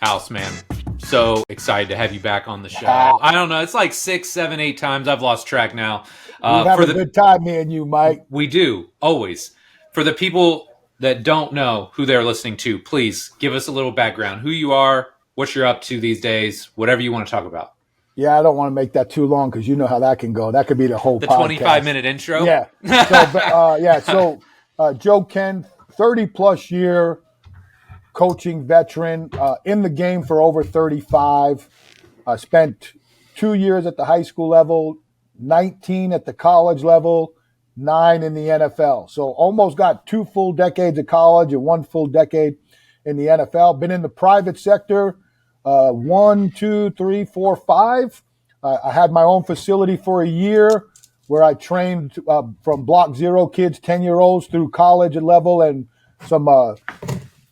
House, man. So excited to have you back on the show. I don't know. It's like 6, 7, 8 times. I've lost track now. We have a good time, me and you, Mike. We do, always. For the people that don't know who they're listening to, please give us a little background. Who you are, what you're up to these days, whatever you want to talk about. Yeah, I don't want to make that too long because you know how that can go. That could be the whole podcast. 25-minute intro? Yeah. So Joe Kenn, 30-plus year coaching veteran, in the game for over 35. Spent 2 years at the high school level, 19 at the college level, 9 in the NFL. So almost got 2 full decades of college and 1 full decade in the NFL. Been in the private sector, 1, 2, 3, 4, 5. I had my own facility for a year where I trained from Block Zero kids, 10-year-olds through college level and some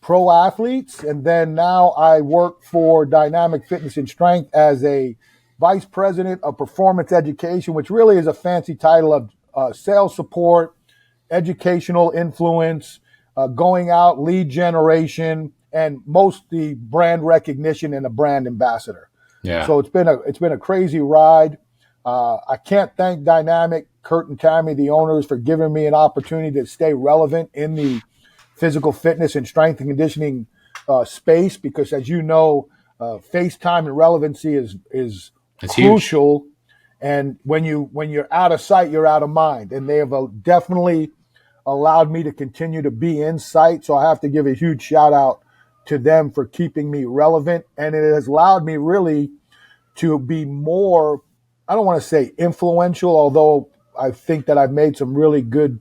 pro athletes. And then now I work for Dynamic Fitness and Strength as a vice president of performance education, which really is a fancy title of sales support, educational influence, going out, lead generation, and mostly brand recognition and a brand ambassador. Yeah. So it's been a crazy ride. I can't thank Dynamic, Kurt and Tammy, the owners, for giving me an opportunity to stay relevant in the physical fitness and strength and conditioning space, because as you know, face time and relevancy is it's crucial. Huge. And when you're out of sight, you're out of mind. And they have definitely allowed me to continue to be in sight. So I have to give a huge shout out to them for keeping me relevant. And it has allowed me really to be more, I don't want to say influential, although I think that I've made some really good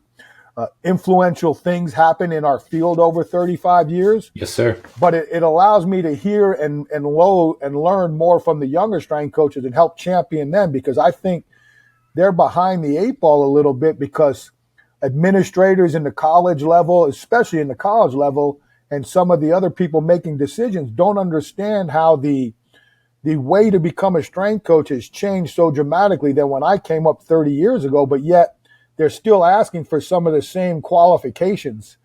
influential things happen in our field over 35 years. Yes, sir. But it allows me to hear and learn more from the younger strength coaches and help champion them, because I think they're behind the 8 ball a little bit, because administrators in the college level, especially in the college level, and some of the other people making decisions don't understand how the way to become a strength coach has changed so dramatically than when I came up 30 years ago, but yet they're still asking for some of the same qualifications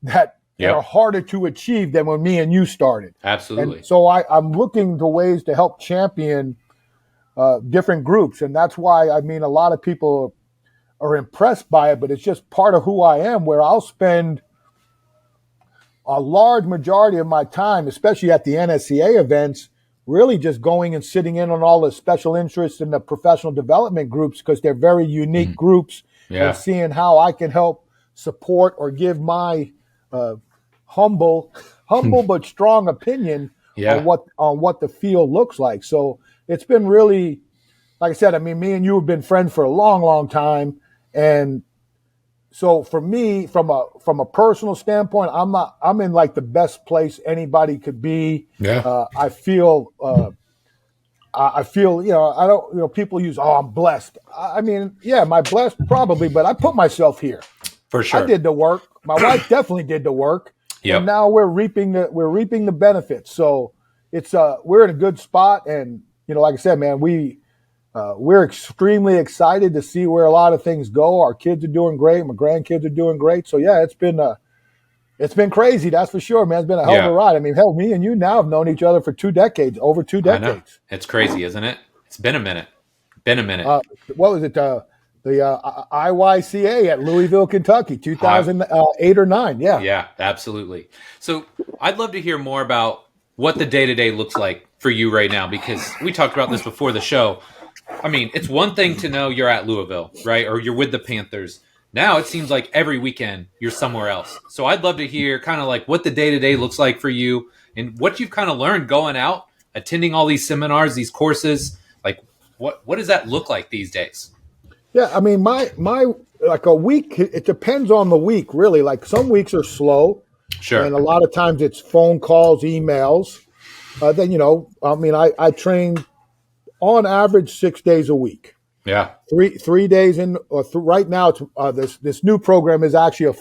that are harder to achieve than when me and you started. Absolutely. And so I'm looking to ways to help champion different groups. And that's why, I mean, a lot of people are impressed by it, but it's just part of who I am, where I'll spend a large majority of my time, especially at the NSCA events, really just going and sitting in on all the special interests in the professional development groups, because they're very unique groups. And seeing how I can help support or give my humble but strong opinion on what the field looks like. So it's been really, like I said, I mean, me and you have been friends for a long, long time. And so for me, from a personal standpoint, I'm in like the best place anybody could be. Yeah. I feel, people use, I'm blessed. I mean, yeah, am I blessed? Probably, but I put myself here. For sure. I did the work. My wife definitely did the work. Yep. And now we're reaping the benefits. So it's we're in a good spot. And, like I said, man, we're extremely excited to see where a lot of things go. Our kids are doing great. My grandkids are doing great. So yeah, it's been crazy. That's for sure, man. It's been a hell of a ride. I mean, hell, me and you now have known each other for over 2 decades. I know. It's crazy, isn't it? It's been a minute. What was it? The IYCA at Louisville, Kentucky, 2008 or 9. Yeah. Yeah, absolutely. So I'd love to hear more about what the day-to-day looks like for you right now, because we talked about this before the show. I mean, it's one thing to know you're at Louisville, right? Or you're with the Panthers. Now it seems like every weekend you're somewhere else. So I'd love to hear kind of like what the day-to-day looks like for you and what you've kind of learned going out, attending all these seminars, these courses. Like what does that look like these days? Yeah, I mean, my like a week, it depends on the week, really. Like some weeks are slow. Sure. And a lot of times it's phone calls, emails. Then, I train on average 6 days a week. Yeah. 3 days in, right now, it's this new program is actually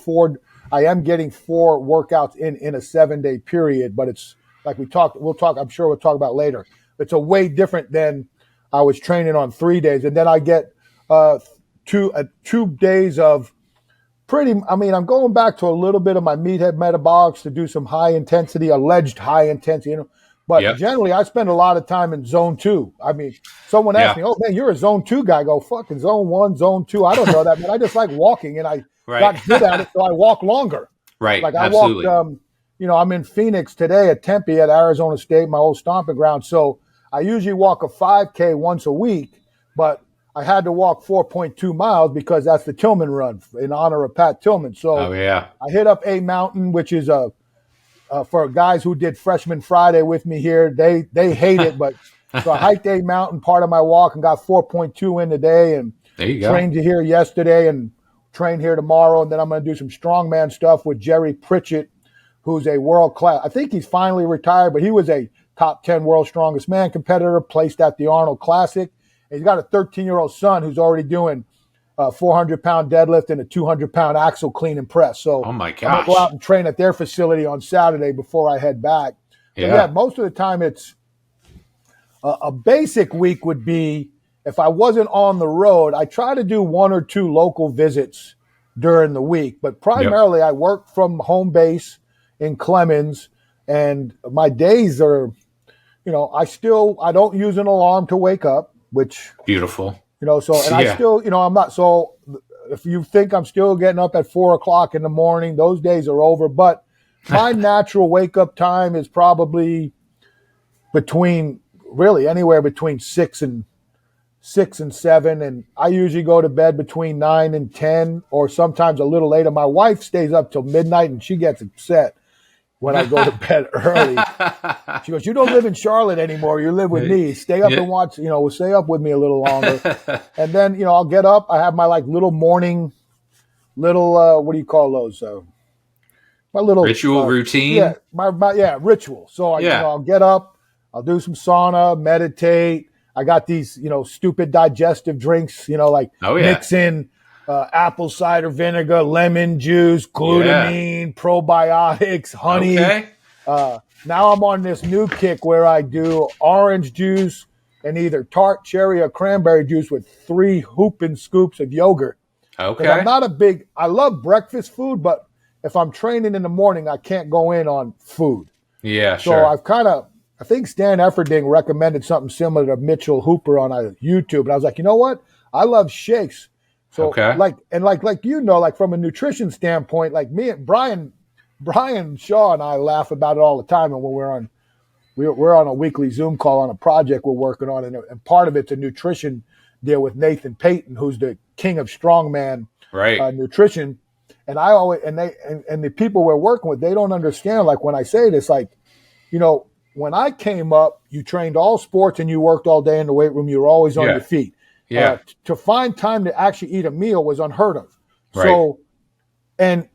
I am getting 4 workouts in a 7-day period, but it's like I'm sure we'll talk about later. It's a way different than I was training on 3 days. And then I get 2 days of I'm going back to a little bit of my meathead metabolics to do some alleged high intensity, But Yep. generally, I spend a lot of time in zone 2. I mean, someone asked me, "Oh man, you're a zone 2 guy." I go, fucking zone 1, zone 2. I don't know that, man. I just like walking, and I Right. got good at it, so I walk longer. Right. Like I walked, Absolutely. I'm in Phoenix today at Tempe at Arizona State, my old stomping ground. So I usually walk a 5K once a week, but I had to walk 4.2 miles because that's the Tillman run in honor of Pat Tillman. So Oh yeah. I hit up A Mountain, which is for guys who did Freshman Friday with me here. They hate it, but so I hiked A Mountain part of my walk and got 4.2 in today, and There you go. trained here yesterday and train here tomorrow. And then I'm going to do some strongman stuff with Jerry Pritchett, who's a world class. I think he's finally retired, but he was a top 10 world strongest man competitor, placed at the Arnold Classic. And he's got a 13-year-old son who's already doing 400-pound deadlift and a 200-pound axle clean and press. So Oh my I'm going to go gosh. out and train at their facility on Saturday before I head back. So Yeah. most of the time it's a basic week would be, if I wasn't on the road, I try to do 1 or 2 local visits during the week. But primarily I work from home base in Clemens, and my days are, I don't use an alarm to wake up, which, Beautiful. so, and I still, I'm not, so if you think I'm still getting up at 4:00 in the morning, those days are over. But my natural wake up time is probably anywhere between 6 and 7. And I usually go to bed between 9 and 10, or sometimes a little later. My wife stays up till midnight and she gets upset when I go to bed early. She goes, "You don't live in Charlotte anymore. You live with me. Stay up and watch, stay up with me a little longer." And then, I'll get up. I have my little morning, what do you call those? My little Ritual routine. Yeah, my ritual. So I'll get up, I'll do some sauna, meditate. I got these, stupid digestive drinks, mix in apple cider vinegar, lemon juice, glutamine, probiotics, honey. Okay. Now I'm on this new kick where I do orange juice and either tart, cherry, or cranberry juice with 3 hooping scoops of yogurt. Okay. I'm not I love breakfast food, but if I'm training in the morning, I can't go in on food. Yeah, So sure. I think Stan Efferding recommended something similar to Mitchell Hooper on YouTube. And I was like, you know what? I love shakes. So Okay. like from a nutrition standpoint, like me and Brian Shaw and I laugh about it all the time. And when we're on a weekly Zoom call on a project we're working on, and part of it's a nutrition deal with Nathan Payton, who's the king of strongman nutrition. And I always, and the people we're working with, they don't understand. Like when I say this, when I came up, you trained all sports and you worked all day in the weight room. You were always on your feet. Yeah. To find time to actually eat a meal was unheard of. Right. So, and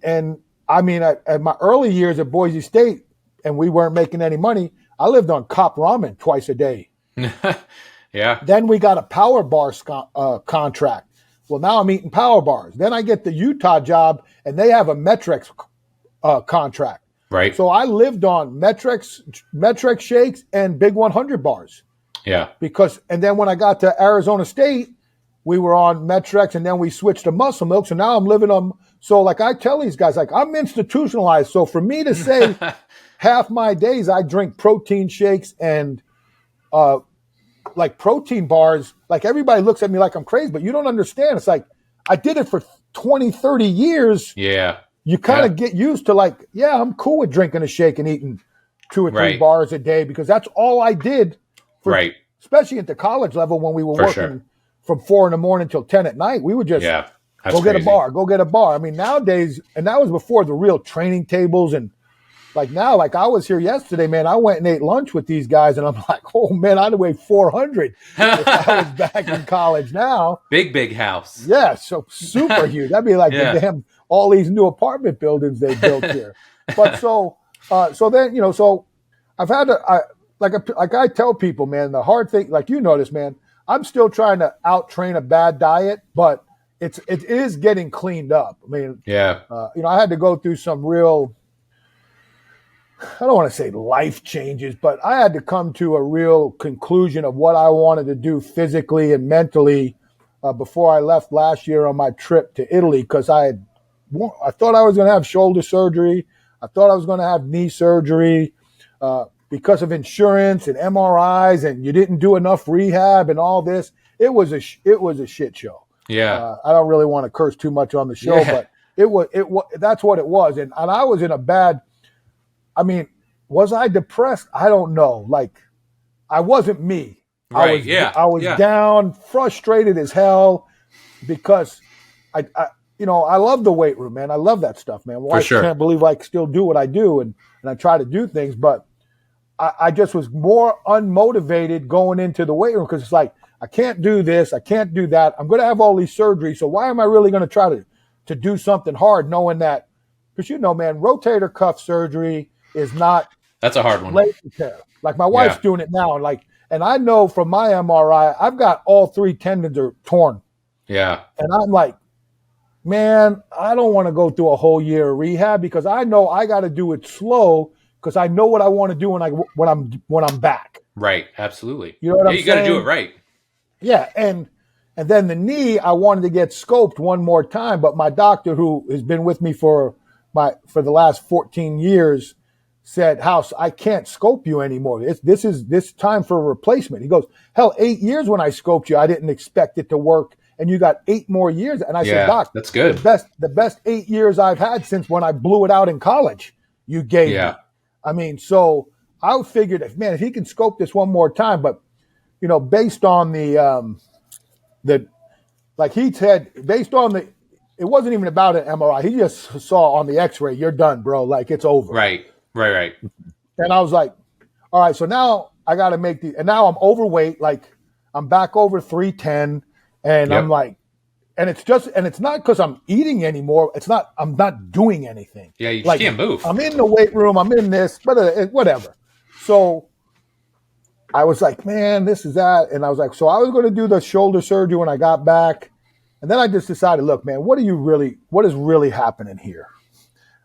I mean, at my early years at Boise State, and we weren't making any money, I lived on Cop Ramen twice a day. Yeah. Then we got a Power Bar contract. Well, now I'm eating Power Bars. Then I get the Utah job, and they have a Metrex contract. Right. So I lived on Metrex shakes and Big 100 bars. Yeah. And then when I got to Arizona State, we were on Metrex, and then we switched to Muscle Milk. So now I'm living on. So I tell these guys, I'm institutionalized. So for me to say half my days I drink protein shakes and protein bars, everybody looks at me like I'm crazy, but you don't understand. It's like I did it for 20, 30 years. Yeah. You kind of get used to I'm cool with drinking a shake and eating 2 or 3 bars a day, because that's all I did. Especially at the college level when we were working from 4 a.m. till 10 p.m. We would just go get a bar. I mean, nowadays, and that was before the real training tables. And now, I was here yesterday, man, I went and ate lunch with these guys, and I'm like, oh man, I'd weigh 400 if I was back in college now. Big house. Yeah, so super huge. That'd be like the damn all these new apartment buildings they built here. But so then, so I've had to, I tell people, man, the hard thing, this, man, I'm still trying to out train a bad diet, but it is getting cleaned up. I mean, I had to go through some real, I don't want to say life changes, but I had to come to a real conclusion of what I wanted to do physically and mentally before I left last year on my trip to Italy, because I thought I was going to have shoulder surgery. I thought I was going to have knee surgery. because of insurance and MRIs, and you didn't do enough rehab and all this. It was a shit show. Yeah. I don't really want to curse too much on the show, but it was that's what it was. And I was in a bad, I mean, was I depressed? I don't know. Like, I wasn't me. Right. I was down, frustrated as hell, because I love the weight room, man. I love that stuff, man. Well, sure. I can't believe I still do what I do, and I try to do things, but I just was more unmotivated going into the weight room, because it's like, I can't do this, I can't do that. I'm going to have all these surgeries, so why am I really going to try to do something hard, knowing that, because man, rotator cuff surgery is not. That's a hard one. Like, my wife's doing it now, and I know from my MRI, I've got all 3 tendons are torn. Yeah. And I'm like, man, I don't want to go through a whole year of rehab, because I know I got to do it slow, because I know what I want to do when I'm back. Right. Absolutely. You know what I'm saying? You got to do it right. Yeah. And then the knee, I wanted to get scoped one more time, but my doctor, who has been with me for the last 14 years, said, House, I can't scope you anymore. This time for a replacement. He goes, hell, 8 years when I scoped you, I didn't expect it to work, and you got 8 more years. And I said, Doc, that's good. The best 8 years I've had since when I blew it out in college, you gave me. I mean, so I figured, if he can scope this one more time, but based on like he said, based on it wasn't even about an MRI. He just saw on the X-ray, you're done, bro. Like, it's over. Right. And I was like, all right, so now I got to and now I'm overweight. Like, I'm back over 310, and I'm like, and it's not because I'm eating anymore. I'm not doing anything. Yeah, you just can't move. I'm in the weight room. I'm in this, but whatever. So I was like, man, this is that. And I was like, so I was going to do the shoulder surgery when I got back. And then I just decided, look, man, what is really happening here?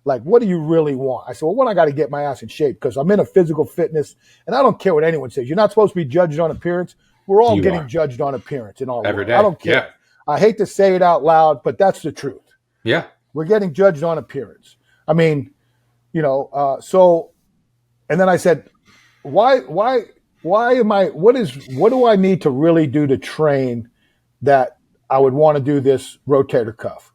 Like, what do you really want? I said, well, I got to get my ass in shape, because I'm in a physical fitness, and I don't care what anyone says. You're not supposed to be judged on appearance. We're all getting judged on appearance in our every world. day. I don't care. Yeah. I hate to say it out loud, but that's the truth. Yeah. We're getting judged on appearance. I mean, so, and then I said, why am I, what do I need to really do to train that I would want to do this rotator cuff?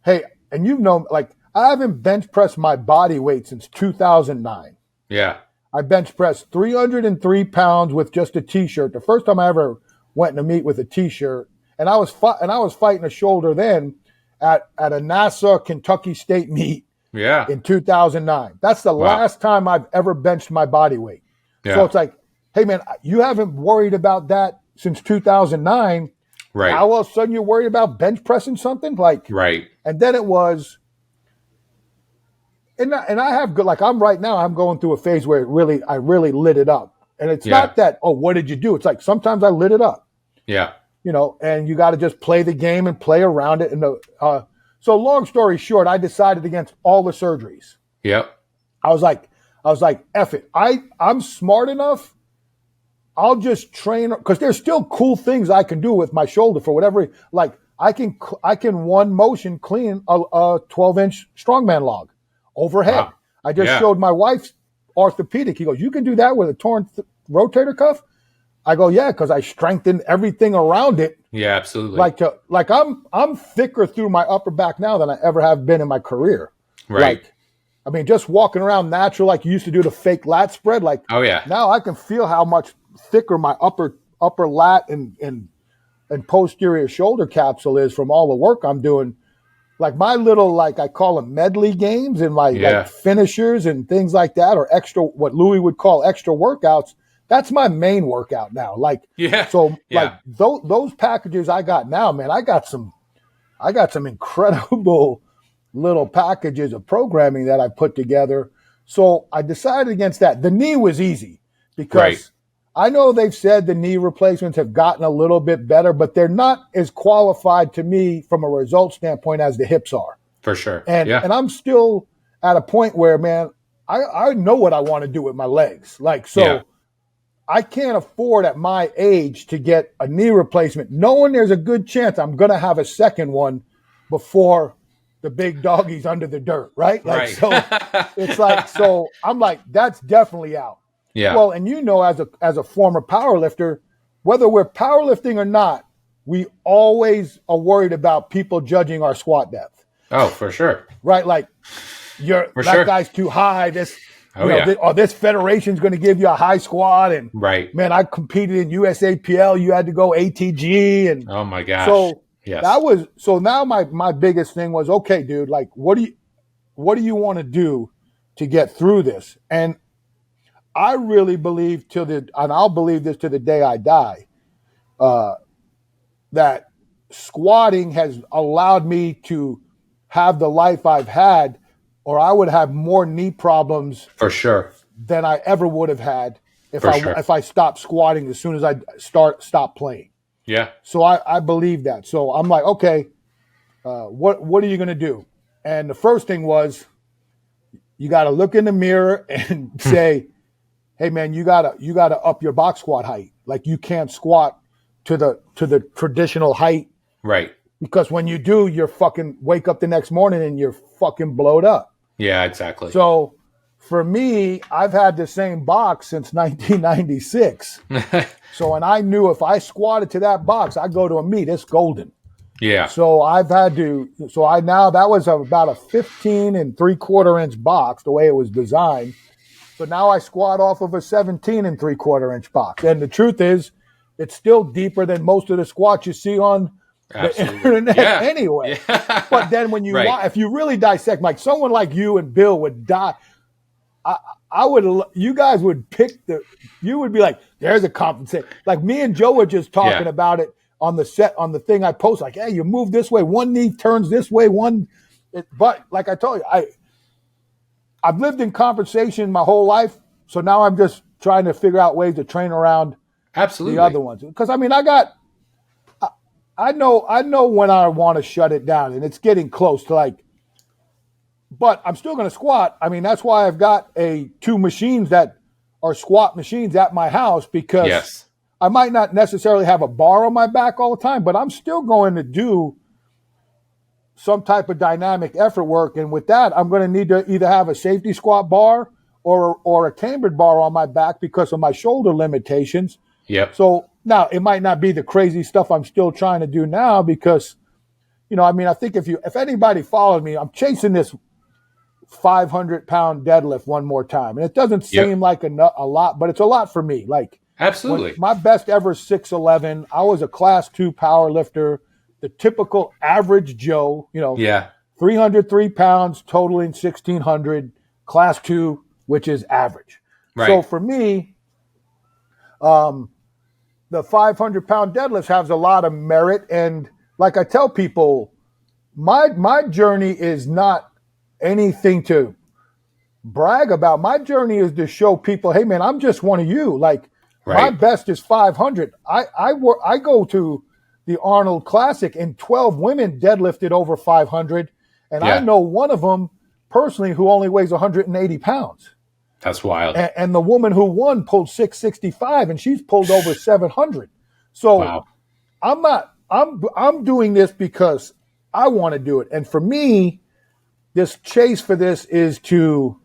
Hey, and like, I haven't bench pressed my body weight since 2009. Yeah. I bench pressed 303 pounds with just a t-shirt. The first time I ever went in a meet with a t-shirt, and I was fighting a shoulder then at a NASA Kentucky State meet. Yeah. In 2009. That's the last time I've ever benched my body weight. Yeah. So it's like, hey man, you haven't worried about that since 2009. Right. Now all of a sudden you're worried about bench pressing something? Like, right. And then it was, and I have good, like I'm going through a phase where I really lit it up. And it's not that, oh, what did you do? It's like, sometimes I lit it up. Yeah. And you got to just play the game and play around it. And so long story short, I decided against all the surgeries. Yep. I was like, F it. I'm smart enough. I'll just train, because there's still cool things I can do with my shoulder for whatever. Like I can one motion clean a 12-inch strongman log overhead. Wow. I just showed my wife's orthopedic. He goes, you can do that with a torn rotator cuff? I go, yeah, because I strengthened everything around it. Yeah, absolutely. Like I'm thicker through my upper back now than I ever have been in my career. Right. Like, I mean, just walking around natural, like you used to do the fake lat spread. Like, oh yeah. Now I can feel how much thicker my upper lat and posterior shoulder capsule is from all the work I'm doing. Like my little, like I call them medley games and like finishers and things like that, or extra, what Louis would call extra workouts. That's my main workout now. Like, like those packages I got now, man, I got some incredible little packages of programming that I put together. So I decided against that. The knee was easy because I know they've said the knee replacements have gotten a little bit better, but they're not as qualified to me from a result standpoint as the hips are. For sure. And I'm still at a point where, man, I know what I want to do with my legs. Like, so I can't afford at my age to get a knee replacement, knowing there's a good chance I'm going to have a second one before the big doggy's under the dirt, right? Like, so it's like, so I'm like, that's definitely out. Yeah. Well, and as a former powerlifter, whether we're powerlifting or not, we always are worried about people judging our squat depth. Oh, for sure. Right? Like that guy's too high. This this federation's going to give you a high squat. And right. Man, I competed in USAPL. You had to go ATG, and oh my gosh. So yes. Now my biggest thing was, okay, dude, like what do you want to do to get through this? And I really believe and I'll believe this to the day I die, that squatting has allowed me to have the life I've had, or I would have more knee problems for sure than I ever would have had if I stopped squatting as soon as I stopped playing. Yeah. So I believe that. So I'm like, okay, what are you going to do? And the first thing was, you got to look in the mirror and say, hey man, you gotta up your box squat height. Like you can't squat to the traditional height. Right. Because when you do, you're fucking wake up the next morning and you're fucking blowed up. Yeah, exactly. So for me, I've had the same box since 1996. And I knew if I squatted to that box, I go to a meet, it's golden. Yeah. So that was about a 15 3/4 inch box, the way it was designed. So now I squat off of a 17 3/4 inch box. And the truth is, it's still deeper than most of the squats you see on the internet anyway. Yeah. But then when if you really dissect, like someone like you and Bill would die. You guys would you would be like, there's a compensation. Like me and Joe were just talking about it on the thing I post, like, hey, you move this way, one knee turns this way, but like I told you, I've lived in compensation my whole life. So now I'm just trying to figure out ways to train around the other ones. Because I mean, I know when I want to shut it down, and it's getting close to but I'm still going to squat. I mean, that's why I've got two machines that are squat machines at my house, because I might not necessarily have a bar on my back all the time, but I'm still going to do some type of dynamic effort work. And with that, I'm going to need to either have a safety squat bar or a cambered bar on my back because of my shoulder limitations. Yep. So now it might not be the crazy stuff I'm still trying to do now because, I mean, I think if anybody followed me, I'm chasing this 500-pound deadlift one more time. And it doesn't seem like a lot, but it's a lot for me. Like, absolutely. My best ever 6'11". I was a class 2 power lifter, the typical average Joe, 303 pounds, totaling 1,600, class 2, which is average. Right. So for me, the 500-pound deadlifts has a lot of merit. And like I tell people, my journey is not anything to brag about. My journey is to show people, hey man, I'm just one of you. Like my best is 500. I go to the Arnold Classic and 12 women deadlifted over 500. And I know one of them personally who only weighs 180 pounds. That's wild. And the woman who won pulled 665 and she's pulled over 700. So I'm doing this because I want to do it. And for me, this chase for this is to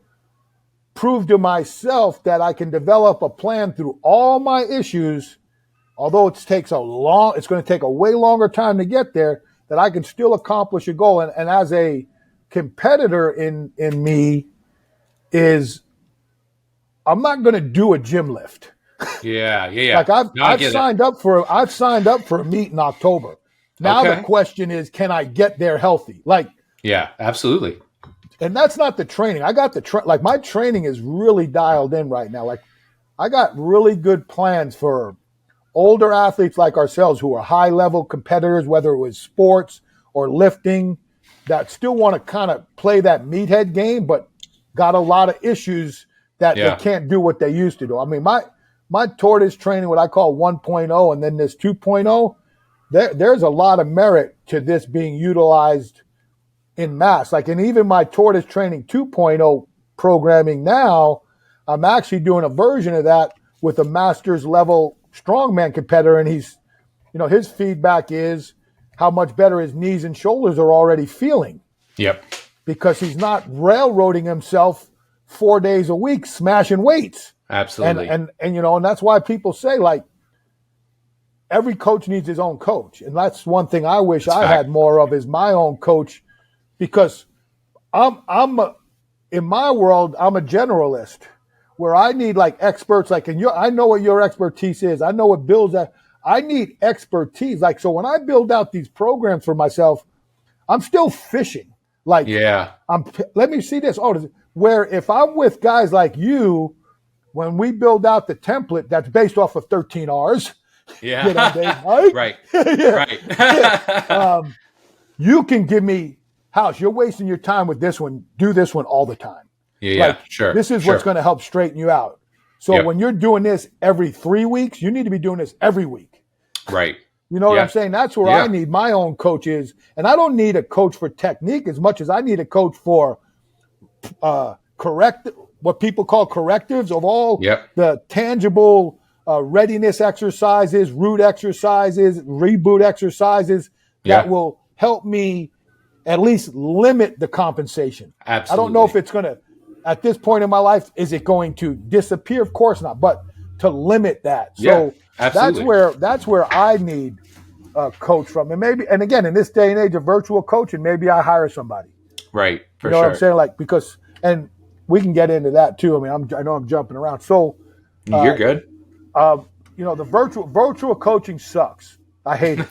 prove to myself that I can develop a plan through all my issues, although it's going to take a way longer time to get there, that I can still accomplish a goal. And as a competitor in me I'm not going to do a gym lift. Yeah. Like I've signed up for a meet in October. Now the question is, can I get there healthy? Like, yeah, absolutely. And that's not the training. I got my training is really dialed in right now. Like I got really good plans for older athletes like ourselves who are high level competitors, whether it was sports or lifting, that still want to kind of play that meathead game, but got a lot of issues that they can't do what they used to do. I mean, my tortoise training, what I call 1.0, and then this 2.0, there's a lot of merit to this being utilized in mass. Like, and even my tortoise training 2.0 programming now, I'm actually doing a version of that with a master's level strongman competitor. And he's, his feedback is how much better his knees and shoulders are already feeling. Yep. Because he's not railroading himself 4 days a week, smashing weights. Absolutely. And and that's why people say, like, every coach needs his own coach. And that's one thing I wish I had more of, is my own coach, because in my world, I'm a generalist, where I need like experts, like, I know what your expertise is. I know what builds that. I need expertise. Like, so when I build out these programs for myself, I'm still fishing. Like, let me see this. Where if I'm with guys like you, when we build out the template that's based off of 13 R's, right? Right. You can give me, House, you're wasting your time with this one. Do this one all the time. Sure. This is what's going to help straighten you out. So when you're doing this every 3 weeks, you need to be doing this every week. Right. You know what I'm saying? That's where I need my own coaches. And I don't need a coach for technique as much as I need a coach for what people call correctives of all the tangible readiness exercises, root exercises, reboot exercises that will help me at least limit the compensation. Absolutely. I don't know if it's going to, at this point in my life, is it going to disappear? Of course not, but to limit that. So that's where I need a coach from. And again, in this day and age of virtual coaching, maybe I hire somebody. Right. You know what I'm saying? Like, because, and we can get into that too. I mean, I know I'm jumping around. So you're good. The virtual coaching sucks. I hate it.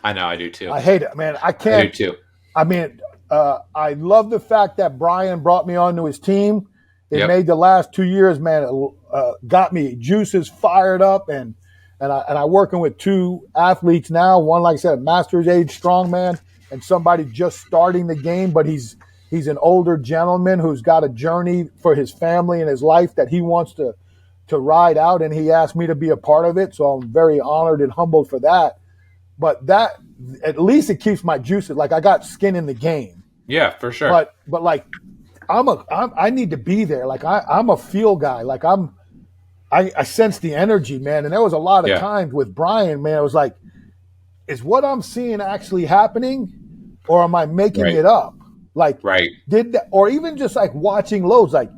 I know, I do too. I hate it, man. I can't. I do too. I mean, I love the fact that Brian brought me onto his team. It made the last 2 years, man, got me juices fired up, and I'm working with 2 athletes now. One, like I said, a master's age strongman, and somebody just starting the game, but he's an older gentleman who's got a journey for his family and his life that he wants to ride out, and he asked me to be a part of it. So I'm very honored and humbled for that. But that, at least it keeps my juices. Like, I got skin in the game. Yeah, for sure. But like, I need to be there. Like, I'm a feel guy. Like, I sense the energy, man. And there was a lot of times with Brian, man, it was like, is what I'm seeing actually happening, or am I making it up? Like, did that, or even just like watching loads, like,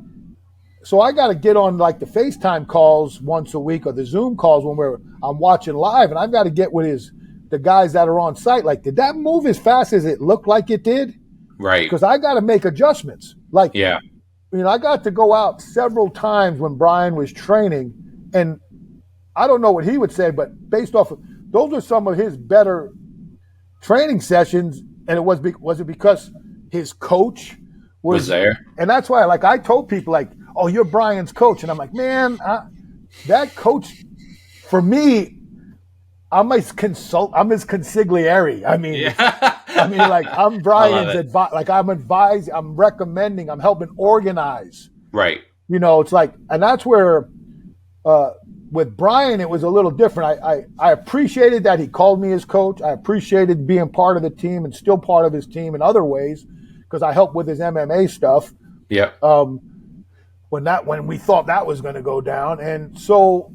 so I got to get on like the FaceTime calls once a week, or the Zoom calls when I'm watching live, and I've got to get with the guys that are on site. Like, did that move as fast as it looked like it did? Right. Because I got to make adjustments. Like, I got to go out several times when Brian was training, and I don't know what he would say, but based off of, those are some of his better training sessions. And was it because his coach was there? And that's why, like, I told people, like, oh, you're Brian's coach. And I'm like, man, that coach, for me, I'm his consigliere. I mean, like, I'm Brian's advice. Like, I'm advising, I'm recommending, I'm helping organize. Right. It's like, and that's where, with Brian, it was a little different. I appreciated that he called me his coach. I appreciated being part of the team and still part of his team in other ways, because I helped with his MMA stuff. Yeah. When we thought that was going to go down. And so,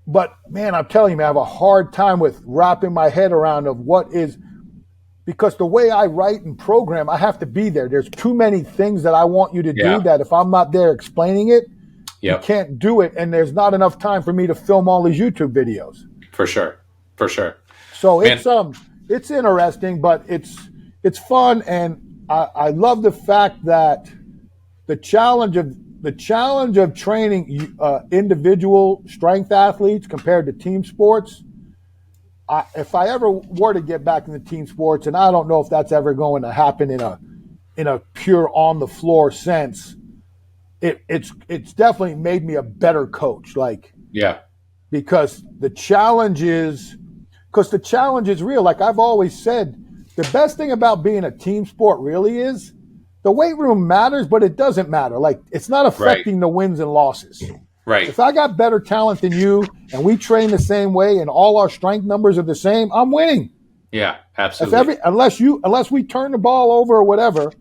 but man, I'm telling you, man, I have a hard time with wrapping my head around of what is, because the way I write and program, I have to be there. There's too many things that I want you to do that if I'm not there explaining it, you can't do it. And there's not enough time for me to film all these YouTube videos. For sure. So it's interesting, but it's fun. And I love the fact that the challenge of training individual strength athletes compared to team sports, if I ever were to get back into team sports, and I don't know if that's ever going to happen in a pure on the floor sense, it's definitely made me a better coach. Like, because the challenge is real. Like I've always said, the best thing about being a team sport really is the weight room matters, but it doesn't matter. Like, it's not affecting the wins and losses. Right. If I got better talent than you and we train the same way and all our strength numbers are the same, I'm winning. Yeah, absolutely. Unless we turn the ball over or whatever.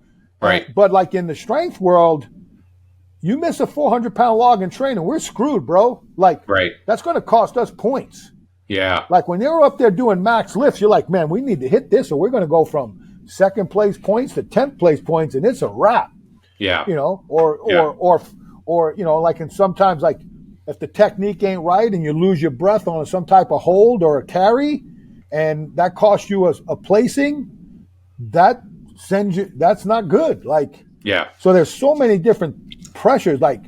Right. But like in the strength world, you miss a 400-pound log in training, we're screwed, bro. Like, that's going to cost us points. Yeah. Like when you're up there doing max lifts, you're like, man, we need to hit this or we're going to go from second place points to 10th place points, and it's a wrap. Yeah. Or or, like, and sometimes, like, if the technique ain't right and you lose your breath on some type of hold or a carry, and that costs you a placing, that sends you, that's not good. Like, Yeah. So there's so many different pressures, like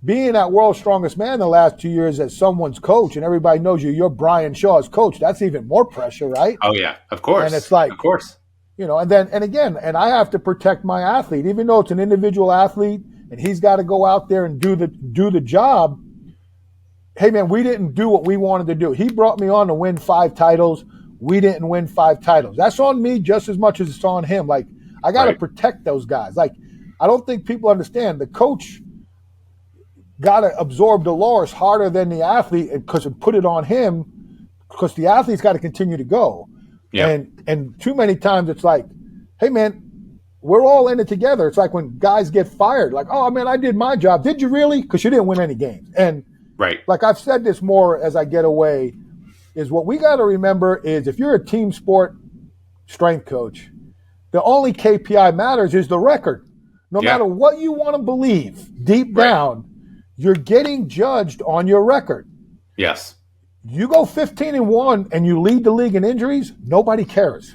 being at World's Strongest Man the last 2 years as someone's coach, and everybody knows you're Brian Shaw's coach. That's even more pressure, right? Oh yeah, of course. And it's like, of course, and I have to protect my athlete, even though it's an individual athlete and he's got to go out there and do the job. Hey man, we didn't do what we wanted to do. He brought me on to win 5 titles. We didn't win 5 titles. That's on me just as much as it's on him. Like, I got to protect those guys. Like, I don't think people understand the coach got to absorb the loss harder than the athlete because it put it on him, because the athlete's got to continue to go. Yeah. And too many times it's like, hey man, we're all in it together. It's like when guys get fired, like, oh man, I did my job. Did you really? Because you didn't win any games. And like I've said this more as I get away, is what we got to remember is if you're a team sport strength coach, the only KPI matters is the record. No matter what you want to believe, deep down, you're getting judged on your record. Yes. You go 15-1 and you lead the league in injuries, nobody cares.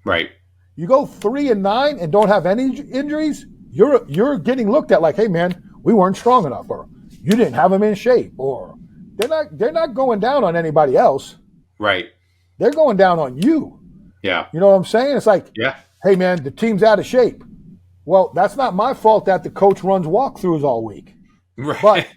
Right. You go 3-9 and don't have any injuries, you're getting looked at like, hey man, we weren't strong enough, or you didn't have them in shape, or they're not going down on anybody else. Right. They're going down on you. Yeah. You know what I'm saying? It's like, hey man, the team's out of shape. Well, that's not my fault that the coach runs walkthroughs all week. Right. But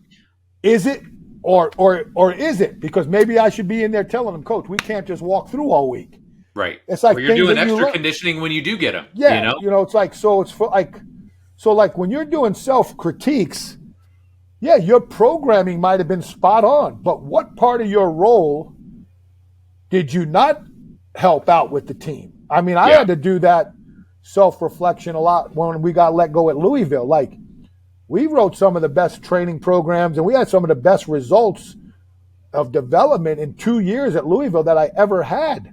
is it or is it? Because maybe I should be in there telling them, Coach, we can't just walk through all week. Right. It's like, or you're doing extra conditioning when you do get them. Yeah. It's like, so it's for like when you're doing self-critiques, yeah, your programming might have been spot on, but what part of your role did you not help out with the team? I mean, I had to do that self-reflection a lot when we got let go at Louisville. Like, we wrote some of the best training programs and we had some of the best results of development in 2 years at Louisville that I ever had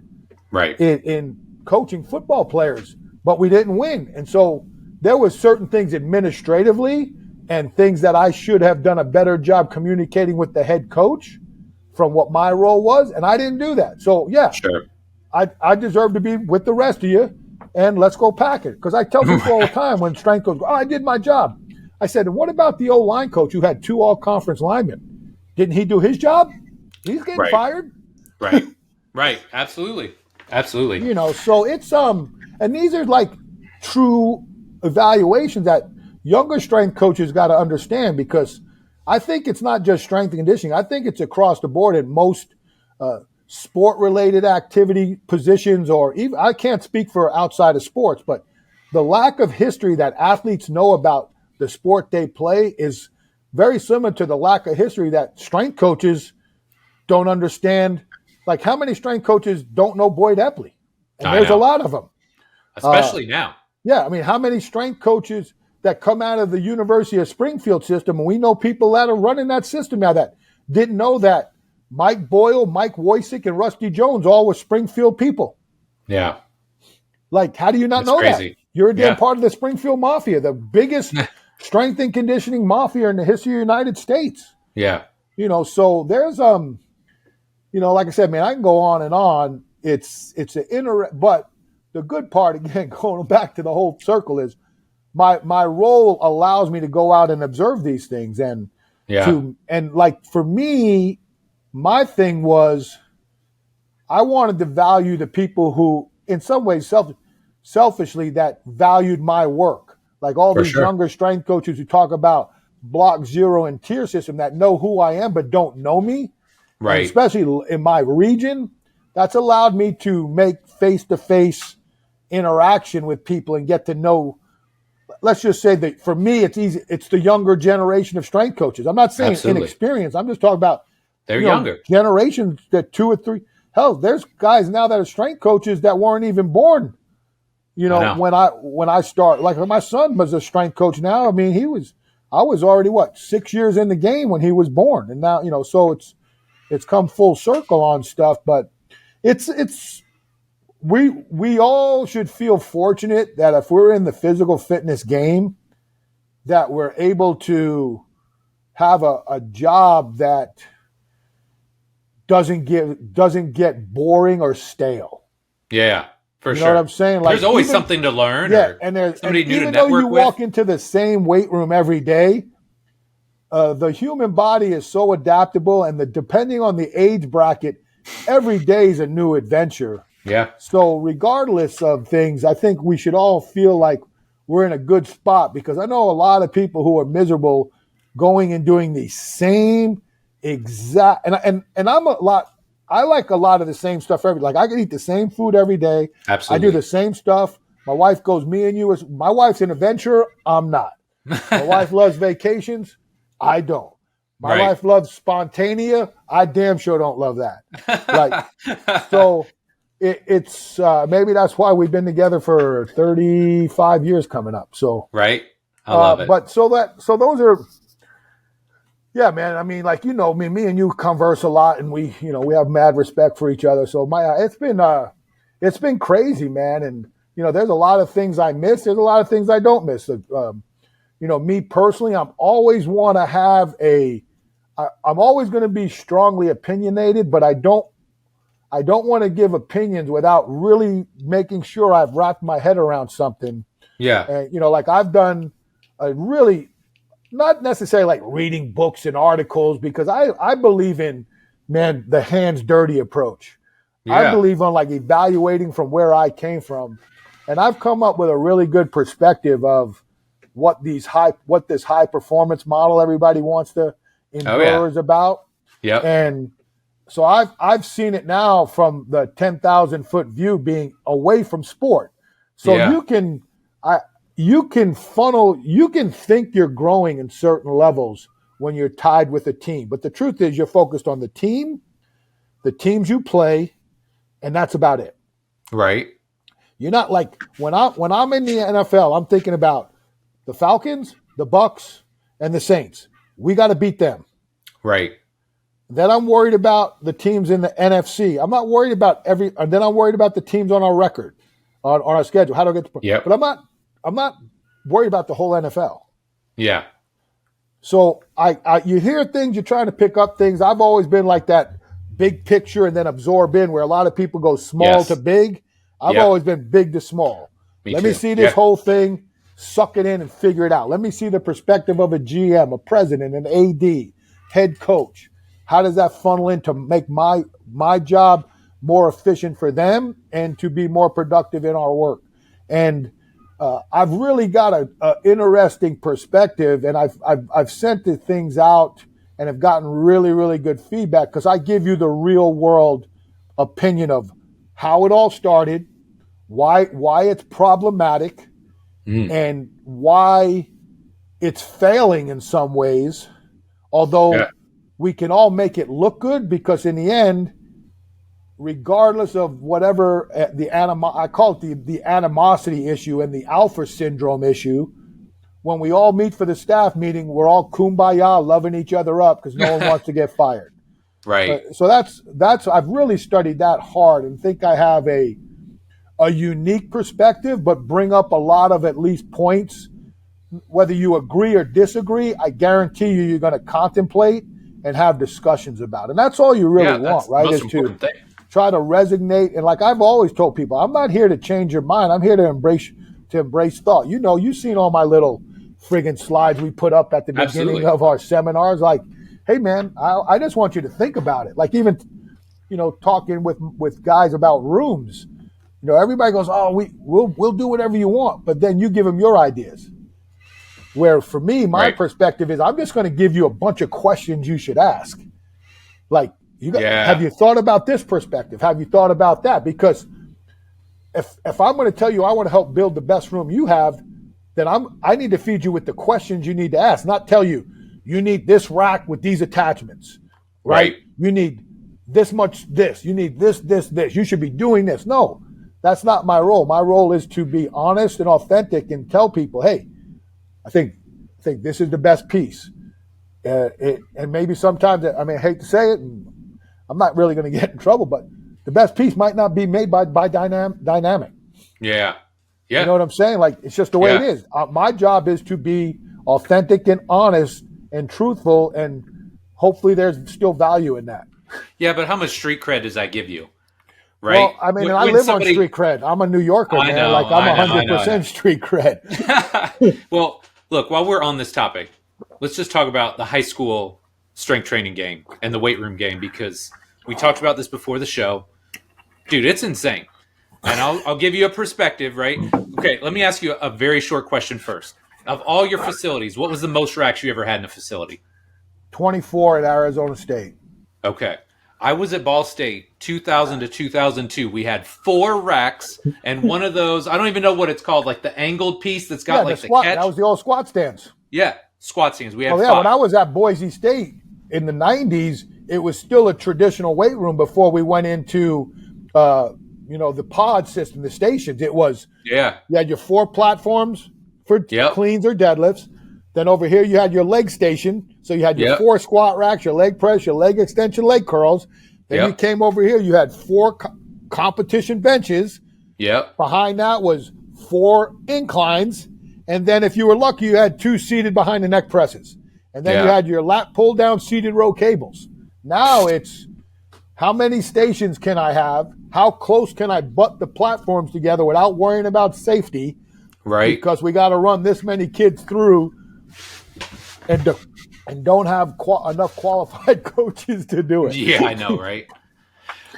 in coaching football players, but we didn't win. And so there was certain things administratively and things that I should have done a better job communicating with the head coach from what my role was, and I didn't do that. So, I deserve to be with the rest of you, and let's go pack it. Because I tell people all the time when strength goes, I did my job. I said, and what about the O-line coach who had 2 all-conference linemen? Didn't he do his job? He's getting fired. Right. Absolutely. So it's and these are like true evaluations that younger strength coaches got to understand, because I think it's not just strength and conditioning. I think it's across the board in most sport-related activity positions, or even, I can't speak for outside of sports, but the lack of history that athletes know about the sport they play is very similar to the lack of history that strength coaches don't understand. Like, how many strength coaches don't know Boyd Epley? And there's a lot of them. Especially now. Yeah, I mean, how many strength coaches that come out of the University of Springfield system, and we know people that are running that system now that didn't know that Mike Boyle, Mike Woysick, and Rusty Jones all were Springfield people. Yeah. Like, how do you not know crazy. that? You're a damn part of the Springfield Mafia, the biggest strength and conditioning mafia in the history of the United States. Yeah. So there's like I said, man, I can go on and on. It's but the good part, again, going back to the whole circle, is my role allows me to go out and observe these things, and like, for me, my thing was I wanted to value the people who, in some ways, selfishly, that valued my work. Like all these younger strength coaches who talk about block, zero, and tier system that know who I am but don't know me. Right. And especially in my region, that's allowed me to make face-to-face interaction with people and get to know. Let's just say that for me, it's easy. It's the younger generation of strength coaches. I'm not saying inexperienced. I'm just talking about they're younger generations that 2 or 3. Hell, there's guys now that are strength coaches that weren't even born. When I start, like my son was a strength coach now. I mean, I was already 6 years in the game when he was born, and now so it's come full circle on stuff. But we all should feel fortunate that if we're in the physical fitness game, that we're able to have a job that doesn't get boring or stale. Yeah, for You sure. know what I'm saying? There's always something to learn, or somebody new to even though you network with. walk into the same weight room every day, the human body is so adaptable, and depending on the age bracket, every day is a new adventure. Yeah. So regardless of things, I think we should all feel like we're in a good spot, because I know a lot of people who are miserable going and doing the same exact, and I like a lot of the same stuff like I can eat the same food every day. Absolutely. I do the same stuff. My wife goes, me and you, my wife's an adventurer. I'm not. My wife loves vacations. I don't. My wife loves spontaneous. I damn sure don't love that. So it's maybe that's why we've been together for 35 years coming up. So right. I love it. But so those are, yeah, man. I mean, like, me and you converse a lot, and we have mad respect for each other. So it's been crazy, man. And there's a lot of things I miss. There's a lot of things I don't miss. Me personally, I'm always want to have I'm always going to be strongly opinionated, but I don't want to give opinions without really making sure I've wrapped my head around something. Yeah. And, like I've done a really, not necessarily like reading books and articles, because I believe in, man, the hands dirty approach. Yeah. I believe on like evaluating from where I came from. And I've come up with a really good perspective of what this high performance model everybody wants to endure is about. Yeah. And so I've seen it now from the 10,000-foot view, being away from sport. So you can think you're growing in certain levels when you're tied with a team. But the truth is, you're focused on the team, the teams you play, and that's about it. Right. You're not like, when I'm in the NFL, I'm thinking about the Falcons, the Bucks, and the Saints. We got to beat them. Right. Then I'm worried about the teams in the NFC. I'm not worried about and then I'm worried about the teams on our record, on our schedule. How do I get to? Yep. But I'm not worried about the whole NFL. Yeah. So you hear things, you're trying to pick up things. I've always been like that, big picture and then absorb in, where a lot of people go small to big. I've always been big to small. Let me see this whole thing, suck it in and figure it out. Let me see the perspective of a GM, a president, an AD, head coach. How does that funnel in to make my job more efficient for them and to be more productive in our work? And I've really got an interesting perspective, and I've sent the things out and have gotten really, really good feedback, because I give you the real world opinion of how it all started, why it's problematic, and why it's failing in some ways, although we can all make it look good, because in the end, regardless of whatever I call it the animosity issue and the alpha syndrome issue, when we all meet for the staff meeting, we're all kumbaya, loving each other up because no one wants to get fired. Right. So that's I've really studied that hard, and think I have a unique perspective, but bring up a lot of at least points. Whether you agree or disagree, I guarantee you're going to contemplate and have discussions about it. And that's all you really want, right? Is to try to resonate. And like I've always told people, I'm not here to change your mind. I'm here to embrace thought. You've seen all my little friggin' slides we put up at the beginning of our seminars. Like, hey man, I just want you to think about it. Like even, talking with guys about rooms, everybody goes, oh, we'll do whatever you want. But then you give them your ideas. Where for me, my perspective is, I'm just going to give you a bunch of questions you should ask. Like, have you thought about this perspective? Have you thought about that? Because if I'm going to tell you I want to help build the best room you have, then I need to feed you with the questions you need to ask, not tell you need this rack with these attachments, right? You need this much this. You need this. You should be doing this. No, that's not my role. My role is to be honest and authentic and tell people, hey, I think this is the best piece. And maybe sometimes, I hate to say it, and I'm not really going to get in trouble, but the best piece might not be made by dynamic. Yeah. You know what I'm saying? Like, it's just the way it is. My job is to be authentic and honest and truthful, and hopefully there's still value in that. Yeah, but how much street cred does that give you? Right? Well, I mean, and I live on street cred. I'm a New Yorker, man. I'm 100% street cred. Well, look, while we're on this topic, let's just talk about the high school strength training game and the weight room game, because we talked about this before the show. Dude, it's insane. And I'll give you a perspective, right? Okay, let me ask you a very short question first. Of all your facilities, what was the most racks you ever had in a facility? 24 at Arizona State. Okay. I was at Ball State 2000 to 2002. We had 4 racks, and one of those, I don't even know what it's called, like the angled piece that's got like the squat, catch. That was the old squat stands. Yeah, squat stands. We had 5. When I was at Boise State in the 90s, it was still a traditional weight room before we went into, the pod system, the stations. It was, you had your 4 platforms for cleans or deadlifts. Then over here, you had your leg station. So you had your 4 squat racks, your leg press, your leg extension, leg curls. Then you came over here, you had 4 competition benches. Behind that was 4 inclines. And then if you were lucky, you had 2 seated behind the neck presses. And then you had your lat pull down seated row cables. Now it's how many stations can I have? How close can I butt the platforms together without worrying about safety? Right. Because we got to run this many kids through and don't have enough qualified coaches to do it. Yeah, I know, right?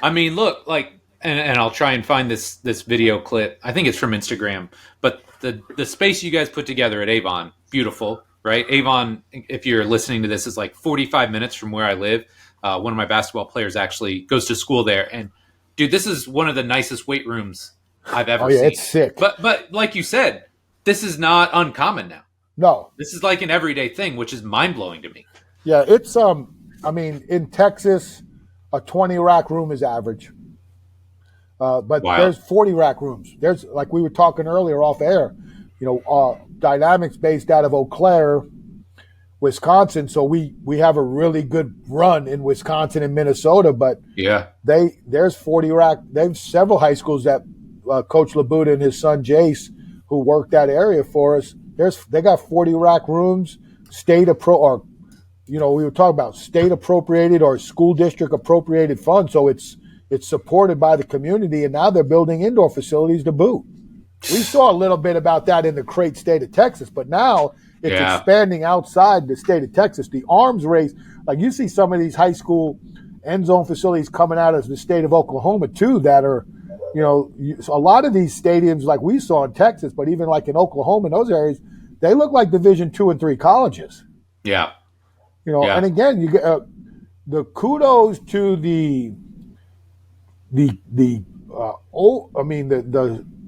I mean, look, like, and I'll try and find this video clip. I think it's from Instagram, but the space you guys put together at Avon, beautiful, right? Avon, if you're listening to this, is like 45 minutes from where I live. One of my basketball players actually goes to school there, and dude, this is one of the nicest weight rooms I've ever seen. It's sick. But like you said, this is not uncommon now. No. This is like an everyday thing, which is mind-blowing to me. Yeah, it's in Texas, a 20 rack room is average. But there's 40 rack rooms. There's, like we were talking earlier off air, Dynamics based out of Eau Claire, Wisconsin. So we have a really good run in Wisconsin and Minnesota, but there's 40 rack. There's several high schools that Coach Labuda and his son Jace, who worked that area for us, they got 40 rack rooms, we were talking about state appropriated or school district appropriated funds. So it's supported by the community, and now they're building indoor facilities to boot. We saw a little bit about that in the great state of Texas, but now it's expanding outside the state of Texas. The arms race, like you see some of these high school end zone facilities coming out of the state of Oklahoma too, that are, a lot of these stadiums like we saw in Texas, but even like in Oklahoma and those areas, they look like Division II and III colleges. Yeah. And again, you get the kudos to the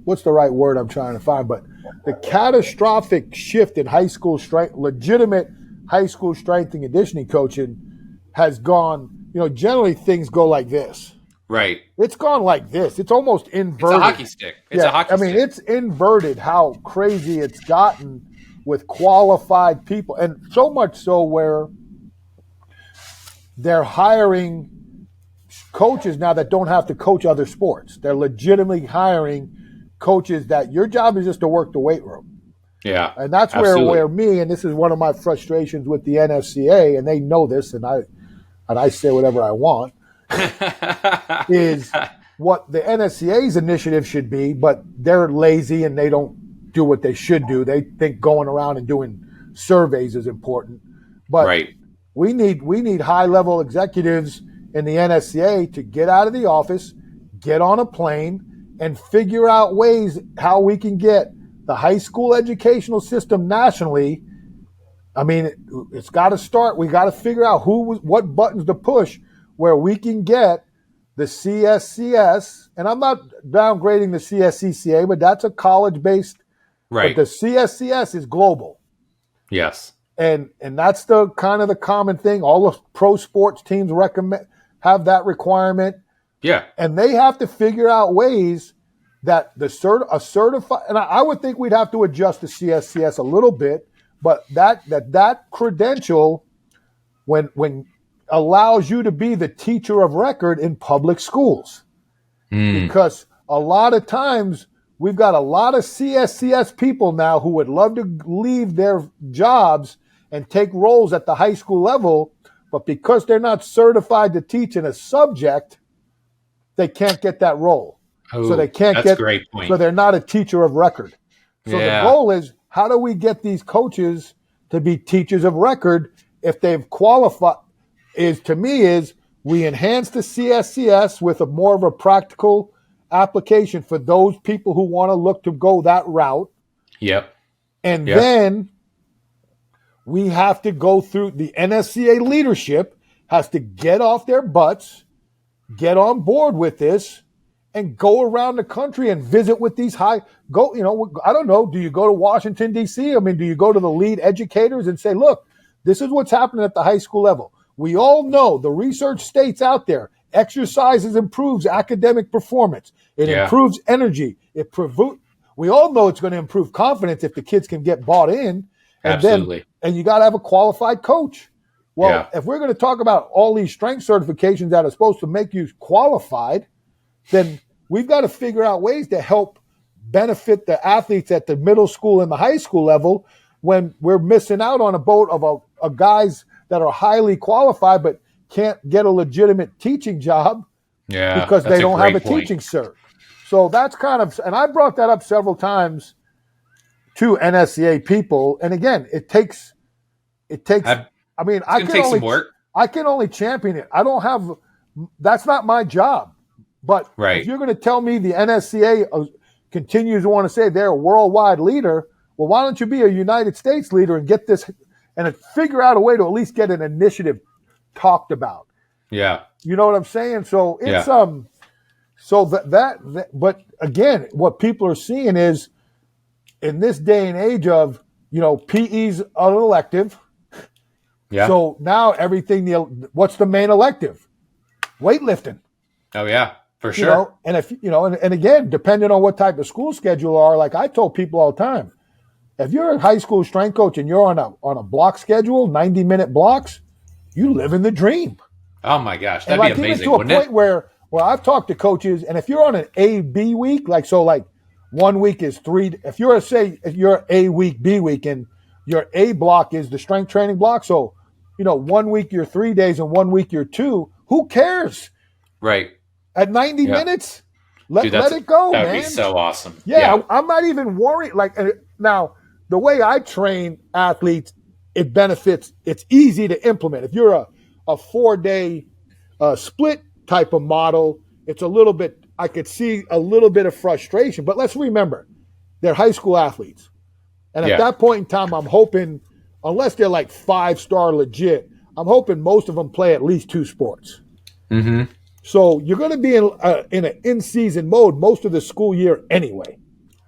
what's the right word I'm trying to find, but the catastrophic shift in high school strength, legitimate high school strength and conditioning coaching has gone, generally things go like this. Right. It's gone like this. It's almost inverted. It's a hockey stick. It's inverted how crazy it's gotten with qualified people. And so much so where they're hiring coaches now that don't have to coach other sports. They're legitimately hiring coaches that your job is just to work the weight room. Yeah. And that's where me, and this is one of my frustrations with the NSCA, and they know this, and I say whatever I want, is what the NSCA's initiative should be, but they're lazy and they don't do what they should do. They think going around and doing surveys is important. But we need high-level executives in the NSCA to get out of the office, get on a plane, and figure out ways how we can get the high school educational system nationally. I mean, it's got to start. We got to figure out what buttons to push where we can get the CSCS, and I'm not downgrading the CSCCA, but that's a college-based. Right. But the CSCS is global. Yes. And that's the kind of the common thing. All the pro sports teams have that requirement. Yeah. And they have to figure out ways that a certified, and I would think we'd have to adjust the CSCS a little bit, but that credential when allows you to be the teacher of record in public schools. Because a lot of times we've got a lot of CSCS people now who would love to leave their jobs and take roles at the high school level, but because they're not certified to teach in a subject, they can't get that role. So they can't that's a great point. So they're not a teacher of record. So the Yeah. goal is, how do we get these coaches to be teachers of record if they've qualified? To me, we enhance the CSCS with more of a practical application for those people who want to look to go that route. Yep. And then we have to go through the NSCA leadership has to get off their butts, get on board with this, and go around the country and visit with these I don't know, do you go to Washington, D.C.? I mean, do you go to the lead educators and say, look, this is what's happening at the high school level. We all know the research states out there, exercises improves academic performance. It improves energy. We all know it's going to improve confidence if the kids can get bought in. And Absolutely. And you got to have a qualified coach. Well, if we're going to talk about all these strength certifications that are supposed to make you qualified, then we've got to figure out ways to help benefit the athletes at the middle school and the high school level when we're missing out on a boat of guys that are highly qualified but can't get a legitimate teaching job because they don't have a teaching cert. So that's and I brought that up several times to NSCA people. And again, it takes, I can only champion it. That's not my job. But if you're going to tell me the NSCA continues to want to say they're a worldwide leader, well, why don't you be a United States leader and get this and figure out a way to at least get an initiative talked about? Yeah. You know what I'm saying? So it's but again, what people are seeing is in this day and age of, PE's an elective. Yeah. So now what's the main elective? Weightlifting. Oh yeah. For sure. And if and again, depending on what type of school schedule you are, like I told people all the time, if you're a high school strength coach and you're on a block schedule, 90-minute blocks, you live in the dream. Oh my gosh, that'd be amazing. Even to a point where I've talked to coaches, and if you're on an A-B week, like 1 week is 3. If you're A week, B week, and your A block is the strength training block, so 1 week you're 3 days and 1 week you're 2. Who cares? Right. At 90 minutes, let it go, man. That'd be so awesome. Yeah, I'm not even worried. Now, the way I train athletes, it benefits. It's easy to implement. If you're a 4-day split type of model, it's a little bit. I could see a little bit of frustration. But let's remember, they're high school athletes, and at that point in time, I'm hoping, unless they're like 5-star legit, I'm hoping most of them play at least 2 sports. Mm-hmm. So you're going to be in an in-season mode most of the school year anyway.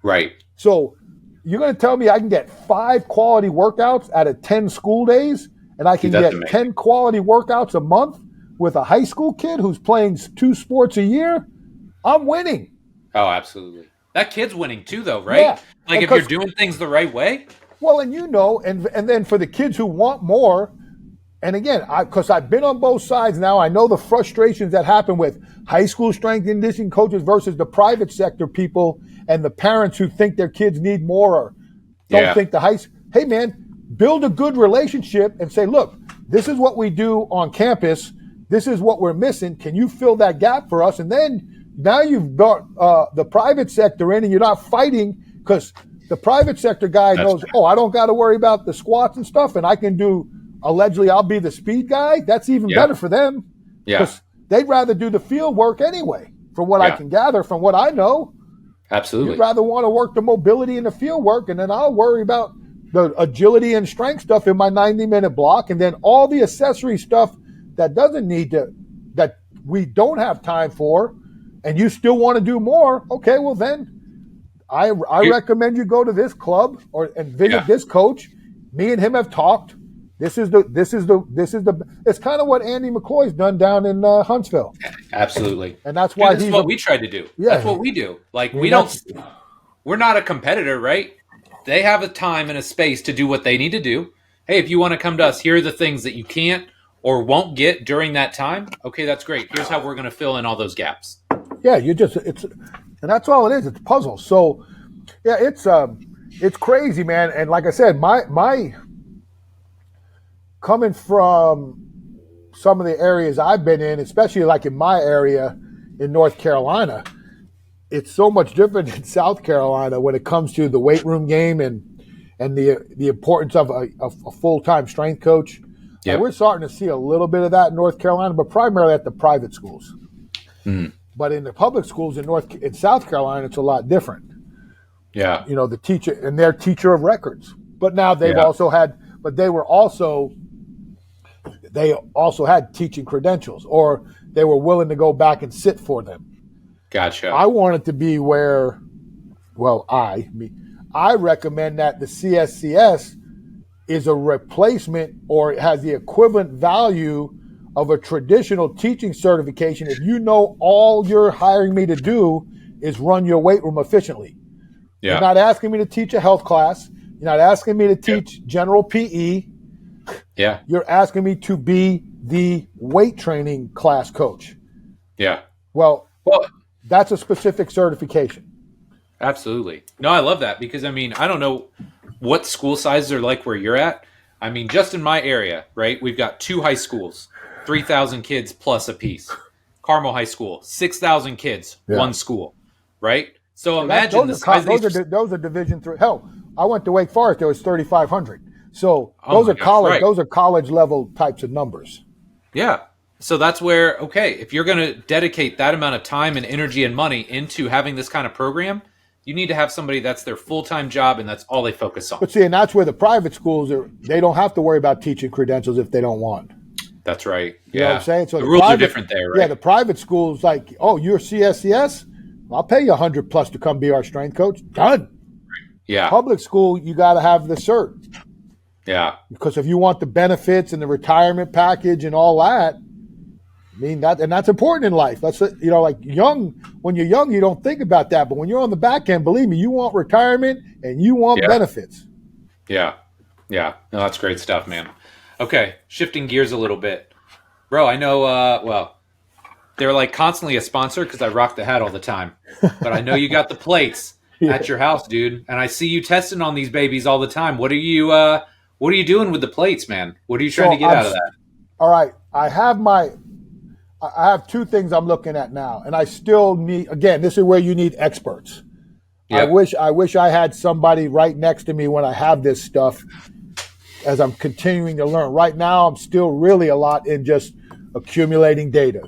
Right. So you're going to tell me I can get 5 quality workouts out of 10 school days, and I can get 10 quality workouts a month with a high school kid who's playing 2 sports a year? I'm winning. Oh, absolutely. That kid's winning too, though, right? Yeah. Like if you're doing things the right way. Well, and then for the kids who want more. And again, because I've been on both sides now, I know the frustrations that happen with high school strength and conditioning coaches versus the private sector people and the parents who think their kids need more or don't think hey, man, build a good relationship and say, look, this is what we do on campus. This is what we're missing. Can you fill that gap for us? And then now you've brought the private sector in and you're not fighting because the private sector guy knows, I don't got to worry about the squats and stuff and I can do – allegedly, I'll be the speed guy. That's even better for them. Yeah. Because they'd rather do the field work anyway, from what I can gather, from what I know. Absolutely. You'd rather want to work the mobility and the field work, and then I'll worry about the agility and strength stuff in my 90-minute block, and then all the accessory stuff that that we don't have time for, and you still want to do more. Okay, well then, I recommend you go to this club and visit this coach. Me and him have talked. This is the. It's kind of what Andy McCoy's done down in Huntsville. Absolutely, and that's why that's what we try to do. Yeah, that's what we do. Like we're not a competitor, right? They have a time and a space to do what they need to do. Hey, if you want to come to us, here are the things that you can't or won't get during that time. Okay, that's great. Here's how we're going to fill in all those gaps. Yeah, and that's all it is. It's a puzzle. So, yeah, it's crazy, man. And like I said, coming from some of the areas I've been in, especially like in my area in North Carolina, it's so much different in South Carolina when it comes to the weight room game and the importance of a full-time strength coach. Yep. We're starting to see a little bit of that in North Carolina, but primarily at the private schools. But in the public schools in South Carolina, it's a lot different. Yeah. The teacher and their teacher of records. But now they also had teaching credentials, or they were willing to go back and sit for them. Gotcha. I want it to be where, I recommend that the CSCS is a replacement, or it has the equivalent value of a traditional teaching certification if all you're hiring me to do is run your weight room efficiently. Yeah. You're not asking me to teach a health class. You're not asking me to teach general PE. Yeah. You're asking me to be the weight training class coach. Yeah. Well, that's a specific certification. Absolutely. No, I love that because, I don't know what school sizes are like where you're at. Just in my area, right, we've got 2 high schools, 3,000 kids plus a piece. Carmel High School, 6,000 kids, one school, right? So imagine the size of these. Those are Division III. Hell, I went to Wake Forest. There was 3,500. So those are college level types of numbers. Yeah. So that's where, if you're going to dedicate that amount of time and energy and money into having this kind of program, you need to have somebody that's their full-time job and that's all they focus on. But see, and that's where the private schools they don't have to worry about teaching credentials if they don't want. That's right. You know what I'm saying? So the rules are different there, right? Yeah, the private schools you're CSCS, I'll pay you $100 plus to come be our strength coach. Done. Yeah. Public school, you got to have the cert. Yeah. Because if you want the benefits and the retirement package and all that, that's important in life. That's when you're young, you don't think about that. But when you're on the back end, believe me, you want retirement and you want benefits. Yeah. Yeah. No, that's great stuff, man. Okay. Shifting gears a little bit. Bro, I know, they're like constantly a sponsor because I rock the hat all the time. But I know you got the plates at your house, dude. And I see you testing on these babies all the time. What are you doing with the plates, man? What are you trying to get out of that? All right. I have 2 things I'm looking at now, and I still need. Again, this is where you need experts. Yep. I wish I had somebody right next to me when I have this stuff, as I'm continuing to learn. Right now, I'm still really a lot in just accumulating data.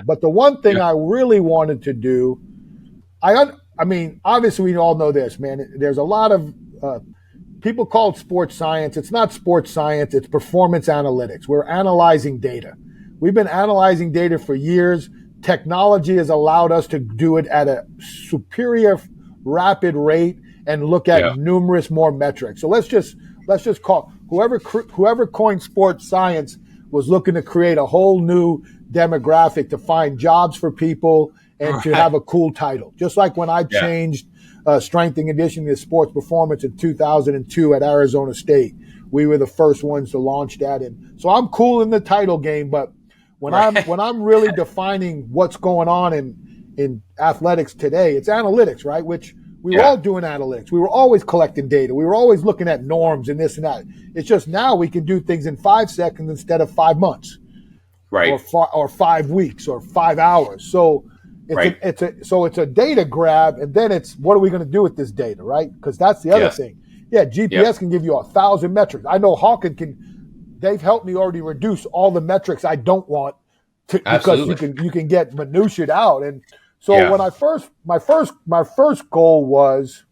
But the one thing I really wanted to do, obviously we all know this, man. There's a lot of people call it sports science. It's not sports science. It's performance analytics. We're analyzing data. We've been analyzing data for years. Technology has allowed us to do it at a superior, rapid rate and look at numerous more metrics. So let's just call whoever coined sports science was looking to create a whole new demographic to find jobs for people and to have a cool title. Just like when I changed strength and conditioning to sports performance in 2002 at Arizona State. We were the first ones to launch that. And so I'm cool in the title game, but when I'm really defining what's going on in athletics today, it's analytics, right? Which we were all doing analytics. We were always collecting data. We were always looking at norms and this and that. It's just now we can do things in 5 seconds instead of 5 months, right? Or 5 weeks or 5 hours. So it's a data grab, and then it's what are we going to do with this data, right? Because that's the other thing. Yeah, GPS can give you 1,000 metrics. I know Hawken can. They've helped me already reduce all the metrics I don't want to, because you can get minutiaed out. And so when my first goal was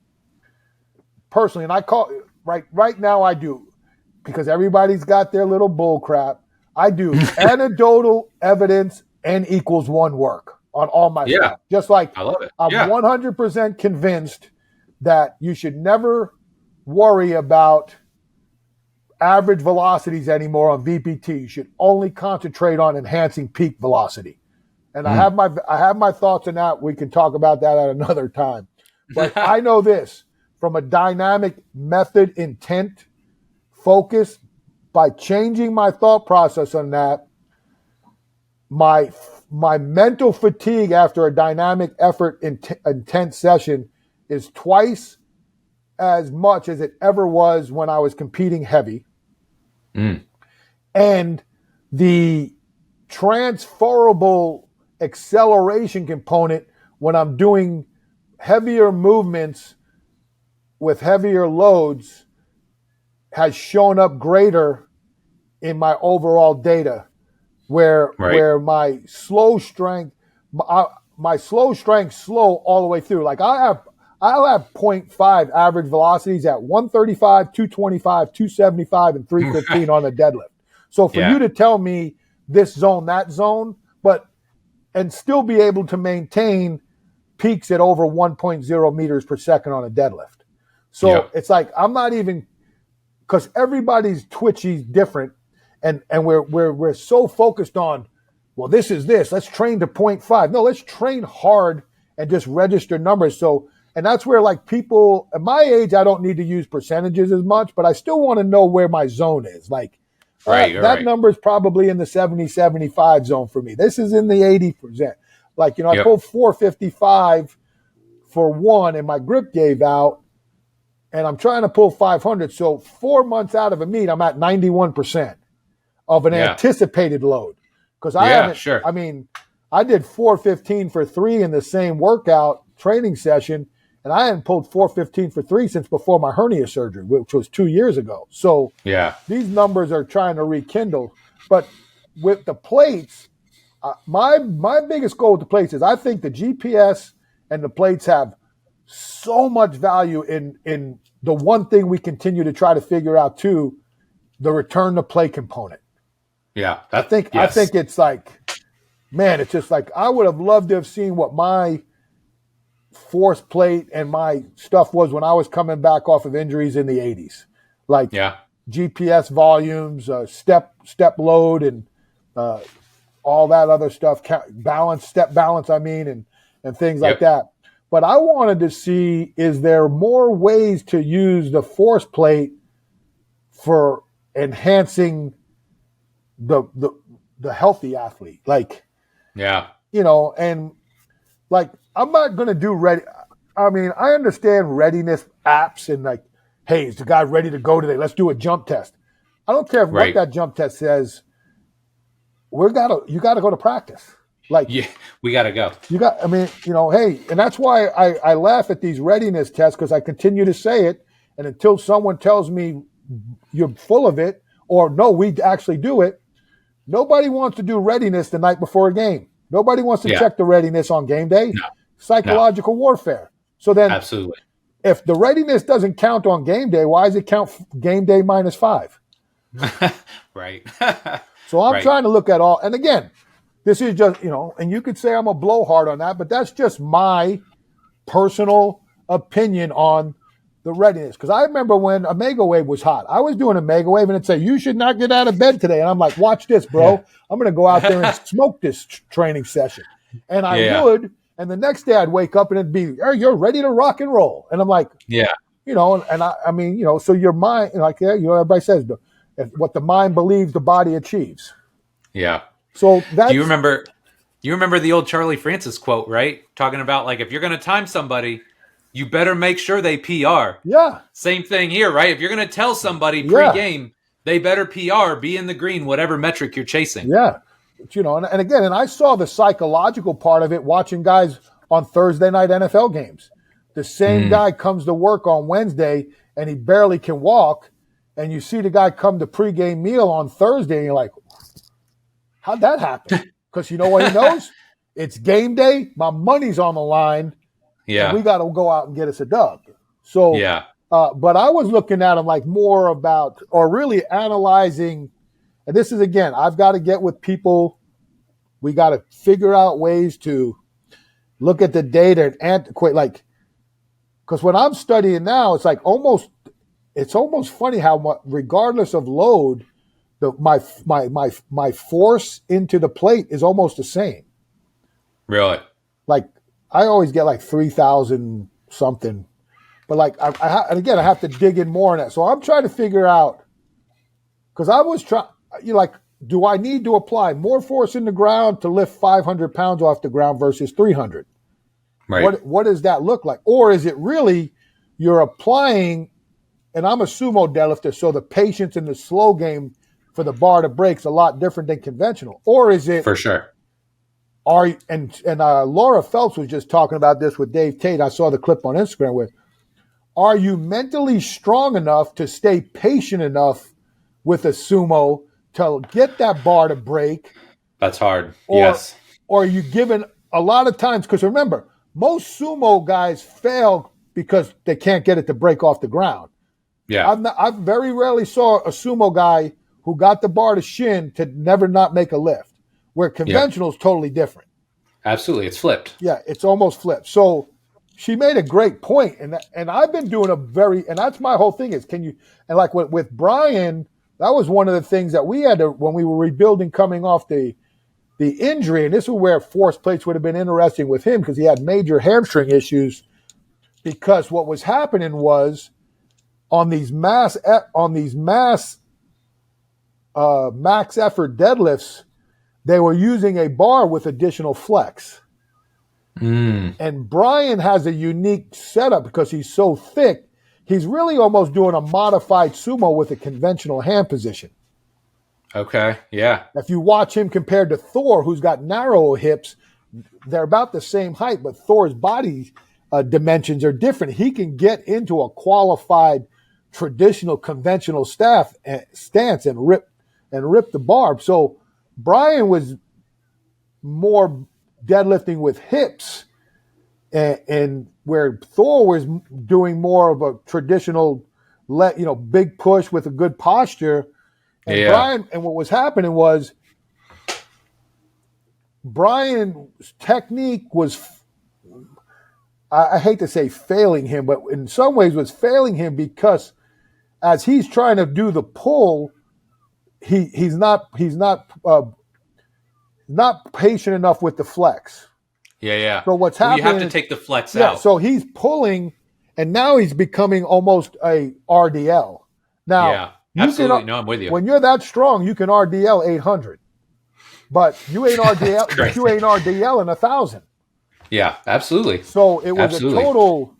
personally, and I call right now I do, because everybody's got their little bull crap. I do anecdotal evidence N equals 1 work on all my stuff. Just like I love it. I'm 100% convinced that you should never worry about average velocities anymore on VPT. You should only concentrate on enhancing peak velocity. And I have my thoughts on that. We can talk about that at another time. But I know this from a dynamic method, intent, focus, by changing my thought process on that, my mental fatigue after a dynamic effort intense session is twice as much as it ever was when I was competing heavy. and the transferable acceleration component when I'm doing heavier movements with heavier loads has shown up greater in my overall data, where my slow strength, my slow strength slow all the way through. Like I'll have 0.5 average velocities at 135, 225, 275, and 315 on the deadlift. So for you to tell me this zone, that zone, and still be able to maintain peaks at over 1.0 meters per second on a deadlift. So it's like I'm not even, because everybody's twitchy different, and we're so focused on, well, this is this. Let's train to 0.5. No, let's train hard and just register numbers. So, and that's where like people at my age, I don't need to use percentages as much, but I still want to know where my zone is. Like that number is probably in the 70, 75 zone for me. This is in the 80%. Like, I pulled 455 for one and my grip gave out, and I'm trying to pull 500. So 4 months out of a meet, I'm at 91% of an anticipated load. Because I did 415 for 3 in the same workout training session, and I hadn't pulled 415 for 3 since before my hernia surgery, which was 2 years ago. So these numbers are trying to rekindle. But with the plates, my biggest goal with the plates is I think the GPS and the plates have so much value in the one thing we continue to try to figure out too, the return to play component. Yeah. I think it's like, man, it's just like I would have loved to have seen what my force plate and my stuff was when I was coming back off of injuries in the 80s. Like GPS volumes, step load, and all that other stuff, step balance, and things like that. But I wanted to see, is there more ways to use the force plate for enhancing the healthy athlete? Like, and like, I'm not going to do I understand readiness apps and like, hey, is the guy ready to go today? Let's do a jump test. I don't care what that jump test says. You got to go to practice. Like, we got to go. Hey, and that's why I laugh at these readiness tests, because I continue to say it. And until someone tells me you're full of it, or no, we actually do it, nobody wants to do readiness the night before a game. Nobody wants to check the readiness on game day. No. Psychological warfare. So then, absolutely, if the readiness doesn't count on game day, why does it count game day -5? Right. So I'm trying to look at all, and again, this is just, and you could say I'm a blowhard on that, but that's just my personal opinion on the readiness. Because I remember when Omega Wave was hot, I was doing Omega Wave, and it'd say, you should not get out of bed today. And I'm like, watch this, bro. I'm going to go out there and smoke this training session. And I would, and the next day I'd wake up and it'd be, hey, you're ready to rock and roll. And I'm like, so your mind, everybody says, what the mind believes, the body achieves. Yeah. So that's, do you remember the old Charlie Francis quote, right? Talking about, like, if you're going to time somebody, you better make sure they PR. Yeah. Same thing here, right? If you're going to tell somebody pre-game, they better PR, be in the green, whatever metric you're chasing. Yeah. And again, I saw the psychological part of it watching guys on Thursday night NFL games. The same guy comes to work on Wednesday and he barely can walk, and you see the guy come to pregame meal on Thursday and you're like, how'd that happen? Because you know what he knows? It's game day. My money's on the line. Yeah. And we got to go out and get us a dub. So, but I was looking at him like more about, or really analyzing, and this is, again, I've got to get with people. We got to figure out ways to look at the data and antiquate, like, because when I'm studying now, it's like it's almost funny how, regardless of load, my force into the plate is almost the same. Really? Like, I always get like 3,000 something, but like, and again, I have to dig in more on that. So I'm trying to figure out, because I was trying, do I need to apply more force in the ground to lift 500 pounds off the ground versus 300? Right. What does that look like? Or is it really you're applying, and I'm a sumo deadlifter, so the patience and the slow game for the bar to break's a lot different than conventional? Or is it For sure. Laura Phelps was just talking about this with Dave Tate. I saw the clip on Instagram with, are you mentally strong enough to stay patient enough with a sumo to get that bar to break? That's hard. Or, yes. Or are you given a lot of times, because remember, most sumo guys fail because they can't get it to break off the ground. Yeah. I very rarely saw a sumo guy who got the bar to shin to never not make a lift, where conventional is totally different. Absolutely. It's flipped. Yeah, it's almost flipped. So she made a great point, and I've been doing and that's my whole thing is, and like with Brian, that was one of the things that we had to, when we were rebuilding coming off the injury, and this is where force plates would have been interesting with him because he had major hamstring issues, because what was happening was on these max effort deadlifts, they were using a bar with additional flex. And Brian has a unique setup because he's so thick. He's really almost doing a modified sumo with a conventional hand position. Okay. Yeah. If you watch him compared to Thor, who's got narrow hips, they're about the same height, but Thor's body dimensions are different. He can get into a qualified, traditional, conventional stance and rip the bar. So Brian was more deadlifting with hips, and where Thor was doing more of a traditional, big push with a good posture. And Brian, and what was happening was Brian's technique was, I hate to say failing him, but in some ways was failing him because as he's trying to do the pull, he's not patient enough with the flex. Yeah. So what's happening? You have to take the flex out. So he's pulling, and now he's becoming almost a RDL. Now, absolutely. No, I'm with you. When you're that strong, you can RDL 800, but you ain't RDL. But you ain't RDL in 1,000. Yeah, absolutely. So it was a total.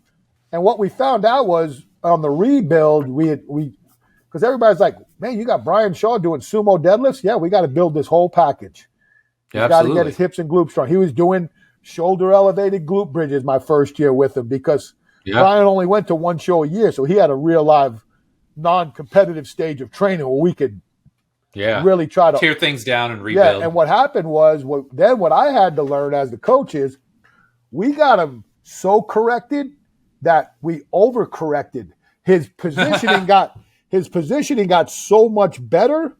And what we found out was on the rebuild, because everybody's like, man, you got Brian Shaw doing sumo deadlifts. Yeah, we got to build this whole package. He's got to get his hips and glutes strong. He was doing shoulder elevated glute bridges my first year with him because Brian only went to one show a year, so he had a real live non-competitive stage of training where we could really try to tear things down and rebuild. Yeah, and what happened was, what I had to learn as the coach is we got him so corrected that we overcorrected. His positioning got so much better.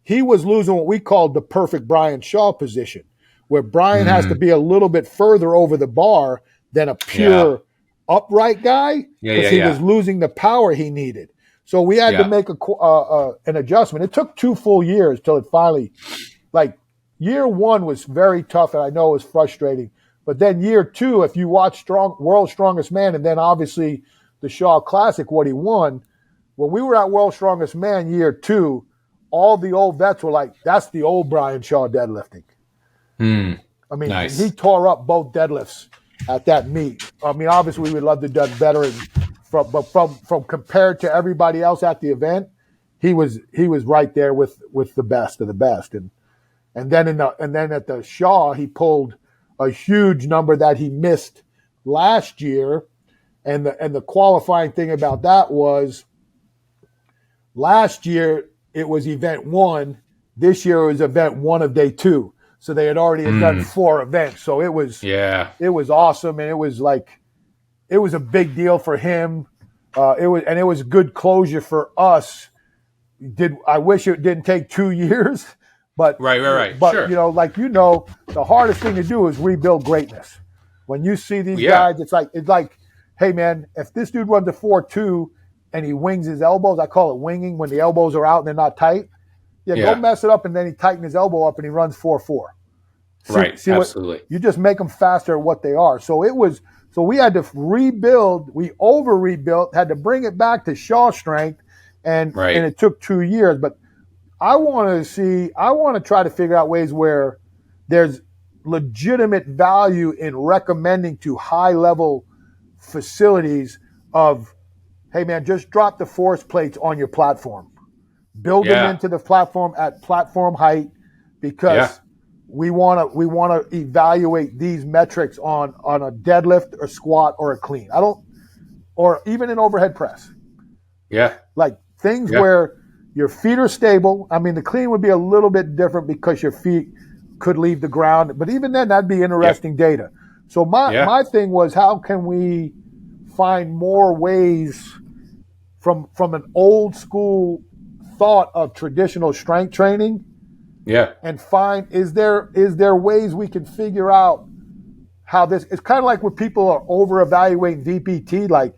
He was losing what we called the perfect Brian Shaw position, where Brian has to be a little bit further over the bar than a pure upright guy, because he was losing the power he needed. So we had to make an adjustment. It took 2 full years till it finally, year 1 was very tough, and I know it was frustrating. But then year 2, if you watch World's Strongest Man, and then obviously the Shaw Classic, what he won, when we were at World's Strongest Man year 2, all the old vets were like, that's the old Brian Shaw deadlifting. I mean, nice. He tore up both deadlifts at that meet. I mean, obviously we would love to have done better, but from compared to everybody else at the event, he was right there with the best of the best. And then at the Shaw, he pulled a huge number that he missed last year. And the qualifying thing about that was last year it was event 1. This year it was event 1 of day 2. So they had already done 4 events. So it was awesome, and it was a big deal for him. It was good closure for us. I wish it didn't take 2 years, but right. But sure. The hardest thing to do is rebuild greatness. When you see these guys, it's like, hey man, if this dude runs a 4.2 and he wings his elbows, I call it winging when the elbows are out and they're not tight. Go mess it up, and then he tighten his elbow up and he runs 4.4. Absolutely. You just make them faster at what they are. So we had to rebuild. We over-rebuilt, had to bring it back to Shaw strength, and it took 2 years. But I want to try to figure out ways where there's legitimate value in recommending to high-level facilities of, hey, man, just drop the force plates on your platform. build them into the platform at platform height, because we want to evaluate these metrics on a deadlift or squat or a clean. Or even an overhead press. Yeah. Like things where your feet are stable. I mean, the clean would be a little bit different because your feet could leave the ground, but even then that'd be interesting data. So my thing was, how can we find more ways from an old school thought of traditional strength training? Yeah. And find, is there ways we can figure out how this, it's kind of like when people are over evaluating VPT, like,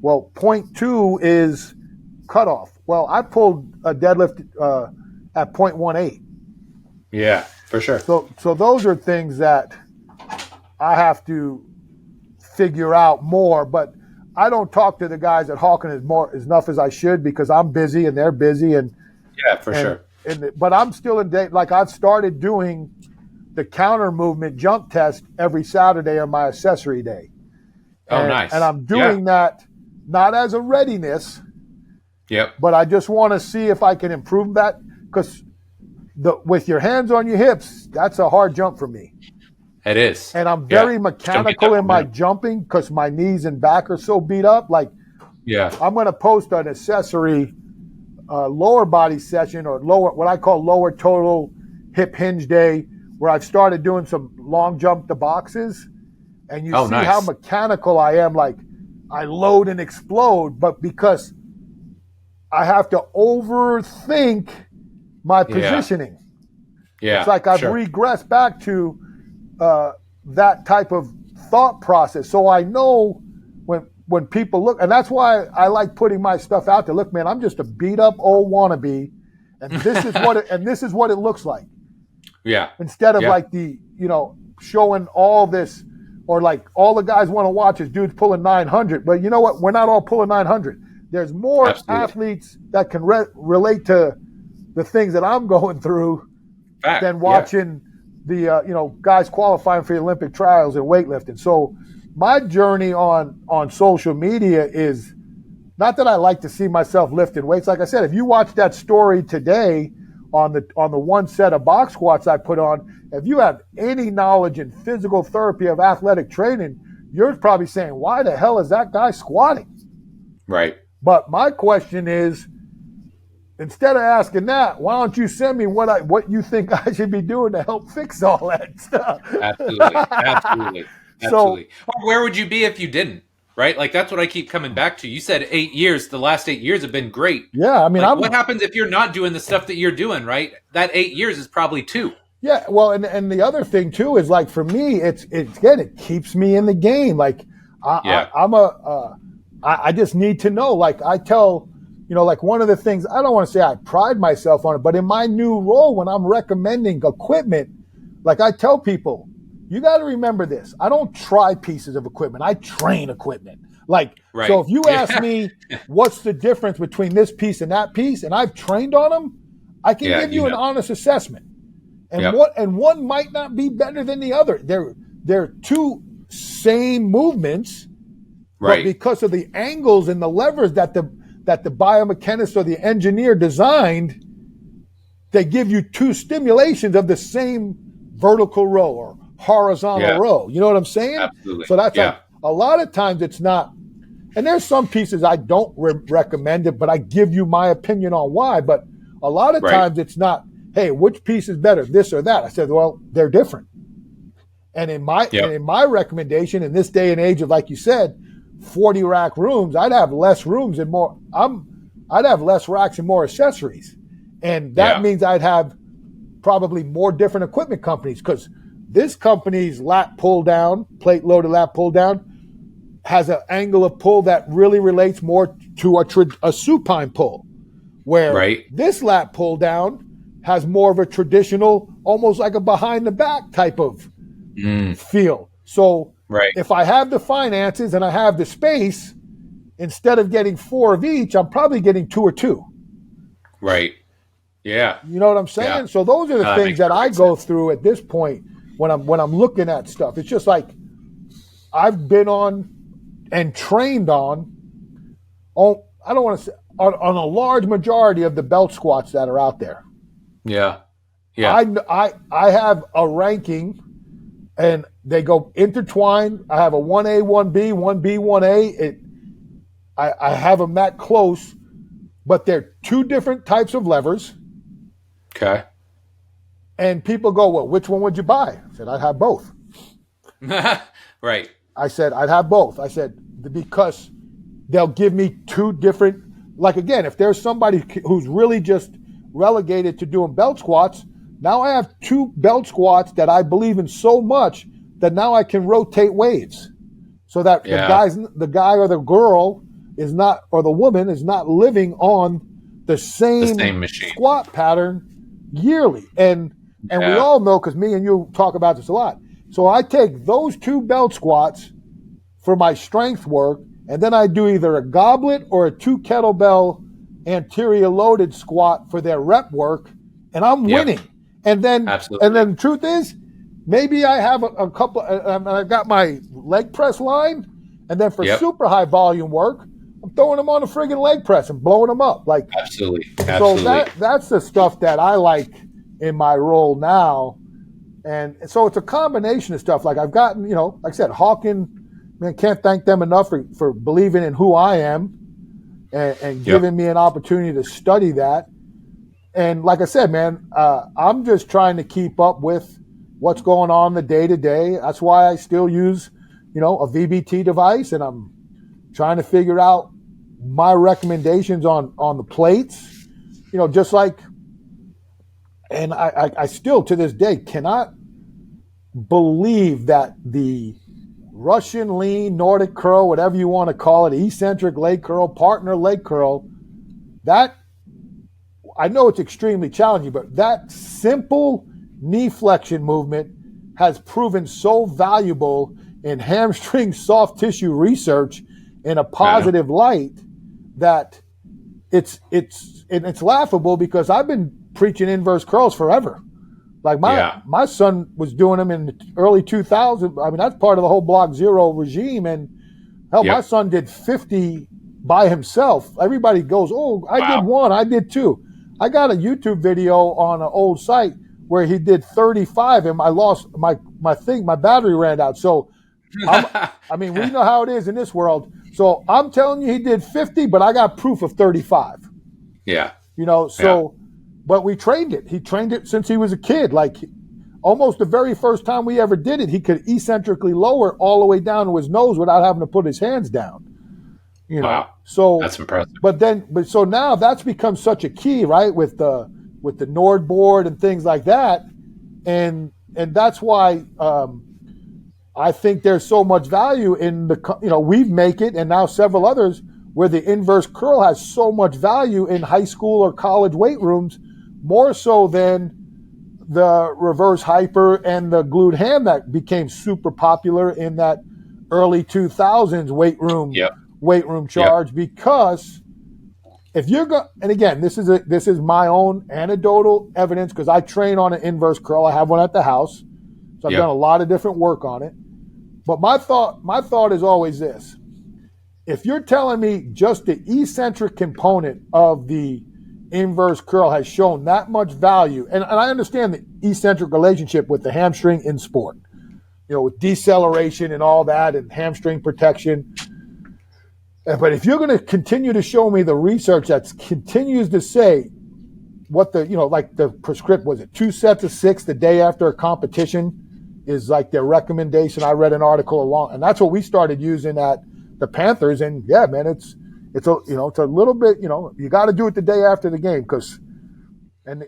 well, 0.2 is cutoff. Well, I pulled a deadlift at 0.18. Yeah, for sure. So those are things that I have to figure out more, but I don't talk to the guys at Hawkins enough as I should, because I'm busy and they're busy, and sure. But I'm still in date. Like, I've started doing the counter movement jump test every Saturday on my accessory day. Nice. And I'm doing that not as a readiness, but I just want to see if I can improve that, because with your hands on your hips, that's a hard jump for me. It is. And I'm very mechanical in my jumping because my knees and back are so beat up. Like, I'm going to post an accessory lower body session, or what I call lower total hip hinge day, where I've started doing some long jump to boxes. And you see how mechanical I am. Like, I load and explode, but because I have to overthink my positioning. It's like I've regressed back to that type of thought process. So I know when people look, and that's why I like putting my stuff out there. Look, man, I'm just a beat up old wannabe, and this is what it looks like. Yeah. Instead of like showing all this, or like all the guys want to watch is dudes pulling 900. But you know what? We're not all pulling 900. There's more athletes that can relate to the things that I'm going through than watching the guys qualifying for the Olympic trials in weightlifting. So my journey on social media is not that I like to see myself lifting weights. Like I said, if you watch that story today on the one set of box squats I put on, if you have any knowledge in physical therapy of athletic training, you're probably saying, why the hell is that guy squatting? Right. But my question is, instead of asking that, why don't you send me what you think I should be doing to help fix all that stuff? Absolutely. So, or where would you be if you didn't? Right? Like, that's what I keep coming back to. You said 8 years. The last 8 years have been great. Yeah, I mean, like, what happens if you're not doing the stuff that you're doing, right? That 8 years is probably 2. Yeah, well, and the other thing too is, like, for me, it keeps me in the game. Like, I just need to know. Like, I tell, like, one of the things, I don't want to say I pride myself on it, but in my new role, when I'm recommending equipment, like, I tell people, you got to remember this. I don't try pieces of equipment. I train equipment. Like, so if you ask me what's the difference between this piece and that piece, and I've trained on them, I can give you an honest assessment. And one might not be better than the other. They're two same movements, but because of the angles and the levers that the biomechanist or the engineer designed, they give you two stimulations of the same vertical row or horizontal row. You know what I'm saying? Absolutely. So that's like, a lot of times it's not, and there's some pieces I don't recommend it, but I give you my opinion on why. But a lot of times it's not, hey, which piece is better, this or that? I said, well, they're different. And in my recommendation, in this day and age of, like you said, 40 rack rooms, I'd have less rooms and more. I'd have less racks and more accessories, and that means I'd have probably more different equipment companies, because this company's lat pull down, plate loaded lat pull down, has an angle of pull that really relates more to a supine pull, where this lat pull down has more of a traditional, almost like a behind the back type of feel. So if I have the finances and I have the space, instead of getting 4 of each, I'm probably getting 2 or 2. Right. Yeah. You know what I'm saying? Yeah. So those are the things that I go through at this point when I'm looking at stuff. It's just like I've been on and trained on. I don't want to say on a large majority of the belt squats that are out there. Yeah. Yeah. I have a ranking, and they go intertwined. I have a 1A, 1B, 1B, 1A. I have them that close, but they're two different types of levers. Okay. And people go, well, which one would you buy? I said, I'd have both. Right. I said, I'd have both. I said, because they'll give me two different, like, again, if there's somebody who's really just relegated to doing belt squats, now I have two belt squats that I believe in so much that now I can rotate waves so that the guy or the girl is not, or the woman is not living on the same squat pattern yearly. And we all know, because me and you talk about this a lot. So I take those two belt squats for my strength work, and then I do either a goblet or a 2 kettlebell anterior loaded squat for their rep work, and I'm winning. And then the truth is, maybe I have a couple, and I've got my leg press line, and then for super high volume work, I'm throwing them on a friggin' leg press and blowing them up. Like, absolutely. So that's the stuff that I like in my role now. And so it's a combination of stuff. Like, I've gotten, like I said, Hawken, man, can't thank them enough for believing in who I am and giving me an opportunity to study that. And like I said, man, I'm just trying to keep up with what's going on the day-to-day. That's why I still use, a VBT device, and I'm trying to figure out my recommendations on the plates, just like, and I still to this day cannot believe that the Russian lean, Nordic curl, whatever you want to call it, eccentric leg curl, partner leg curl, that, I know it's extremely challenging, but that simple knee flexion movement has proven so valuable in hamstring soft tissue research in a positive light that it's laughable, because I've been preaching inverse curls forever. Like my son was doing them in the early 2000s. I mean, that's part of the whole Block Zero regime. And hell, my son did 50 by himself. Everybody goes, oh, I did one, I did two. I got a YouTube video on an old site where he did 35, and I lost my battery ran out. So, we know how it is in this world. So I'm telling you, he did 50, but I got proof of 35. Yeah. But we trained it. He trained it since he was a kid. Like, almost the very first time we ever did it, he could eccentrically lower all the way down to his nose without having to put his hands down. Wow. So that's impressive. So now that's become such a key, right? With the Nord board and things like that. And that's why I think there's so much value in we've make it, and now several others, where the inverse curl has so much value in high school or college weight rooms, more so than the reverse hyper and the glued ham that became super popular in that early 2000s weight room charge. Because if you're going, and again, this is my own anecdotal evidence, because I train on an inverse curl. I have one at the house, so I've done a lot of different work on it. But my thought is always this: if you're telling me just the eccentric component of the inverse curl has shown that much value, and I understand the eccentric relationship with the hamstring in sport, with deceleration and all that, and hamstring protection. But if you're going to continue to show me the research that continues to say what like the prescript, was it 2 sets of 6 the day after a competition is like their recommendation. I read an article along, and that's what we started using at the Panthers. And yeah, man, it's a little bit, you got to do it the day after the game,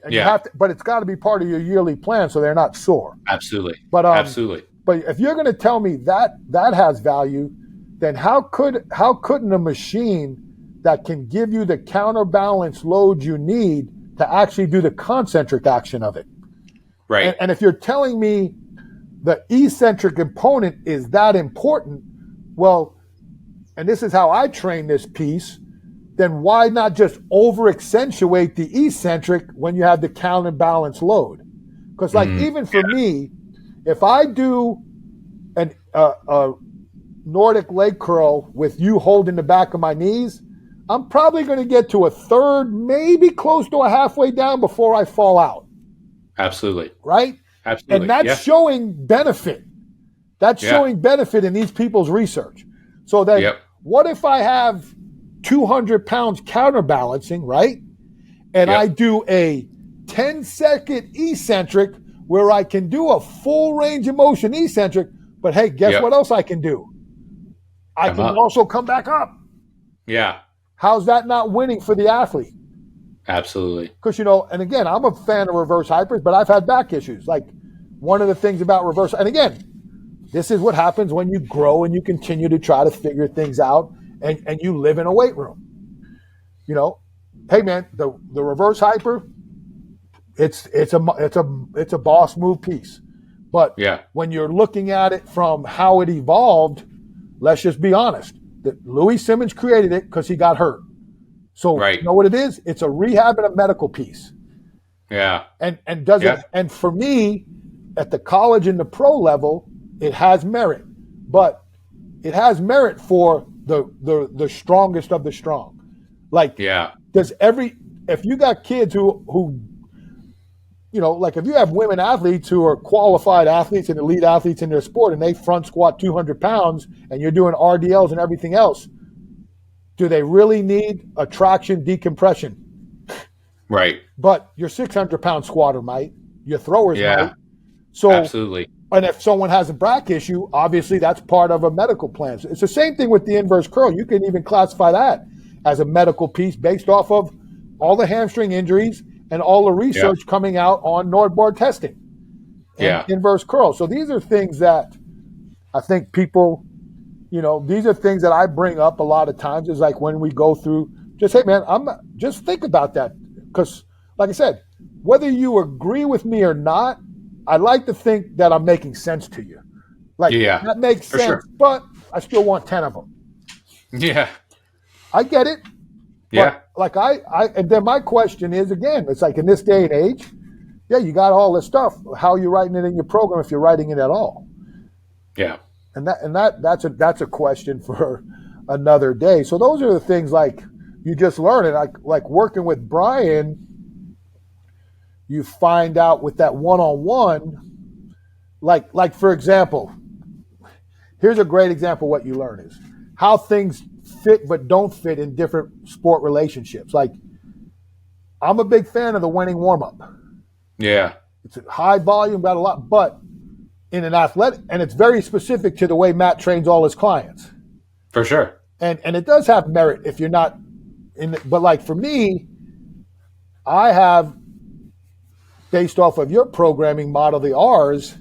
you have to, but it's got to be part of your yearly plan so they're not sore. Absolutely. But absolutely. But if you're going to tell me that has value, then how couldn't a machine that can give you the counterbalance load you need to actually do the concentric action of it? Right. And if you're telling me the eccentric component is that important, well, and this is how I train this piece, then why not just over accentuate the eccentric when you have the counterbalance load? Because even for me, if I do a Nordic leg curl with you holding the back of my knees, I'm probably going to get to a third, maybe close to a halfway down before I fall out. Absolutely. Right? Absolutely. And that's showing benefit. That's showing benefit in these people's research. So then what if I have 200 pounds counterbalancing, right? And I do a 10-second eccentric where I can do a full range of motion eccentric, but hey, guess what else I can do? I can also come back up. Yeah. How's that not winning for the athlete? Absolutely. Because, and again, I'm a fan of reverse hypers, but I've had back issues. Like one of the things about reverse, and again, this is what happens when you grow and you continue to try to figure things out and you live in a weight room. Hey man, the reverse hyper, it's a boss move piece. But when you're looking at it from how it evolved, let's just be honest. That Louis Simmons created it because he got hurt. So you know what it is? It's a rehab and a medical piece. Yeah. And does it? And for me, at the college and the pro level, it has merit, but it has merit for the strongest of the strong. Like, if you got kids who like if you have women athletes who are qualified athletes and elite athletes in their sport and they front squat 200 pounds and you're doing RDLs and everything else, do they really need a traction decompression? Right. But your 600-pound squatter might, your throwers might. So absolutely. And if someone has a back issue, obviously that's part of a medical plan. So it's the same thing with the inverse curl. You can even classify that as a medical piece based off of all the hamstring injuries and all the research coming out on Nordboard testing and inverse curl. So these are things that I think people, these are things that I bring up a lot of times is like when we go through, just, hey man, just think about that. Because like I said, whether you agree with me or not, I like to think that I'm making sense to you. Like, that makes sense, but I still want 10 of them. Yeah. I get it. But like and then my question is, again, it's like in this day and age, you got all this stuff. How are you writing it in your program if you're writing it at all? Yeah. And that's a question for another day. So those are the things like you just learn it. Like working with Brian, you find out with that one-on-one, like for example, here's a great example of what you learn is how things fit but don't fit in different sport relationships. Like, I'm a big fan of the winning warm-up. Yeah. It's a high volume, got a lot, but in an athletic, and it's very specific to the way Matt trains all his clients. For sure. And it does have merit if you're not in, but like for me, I have, based off of your programming model, the R's,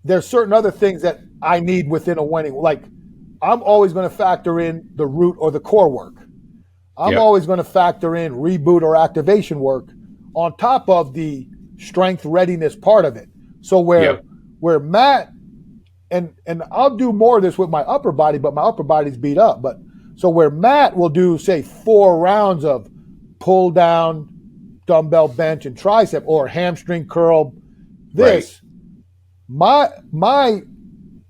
there's certain other things that I need within a winning, like I'm always going to factor in the root or the core work. I'm always going to factor in reboot or activation work on top of the strength readiness part of it. So where Matt, and I'll do more of this with my upper body, but my upper body's beat up. But so where Matt will do, say, 4 rounds of pull down, dumbbell bench and tricep, or hamstring curl, my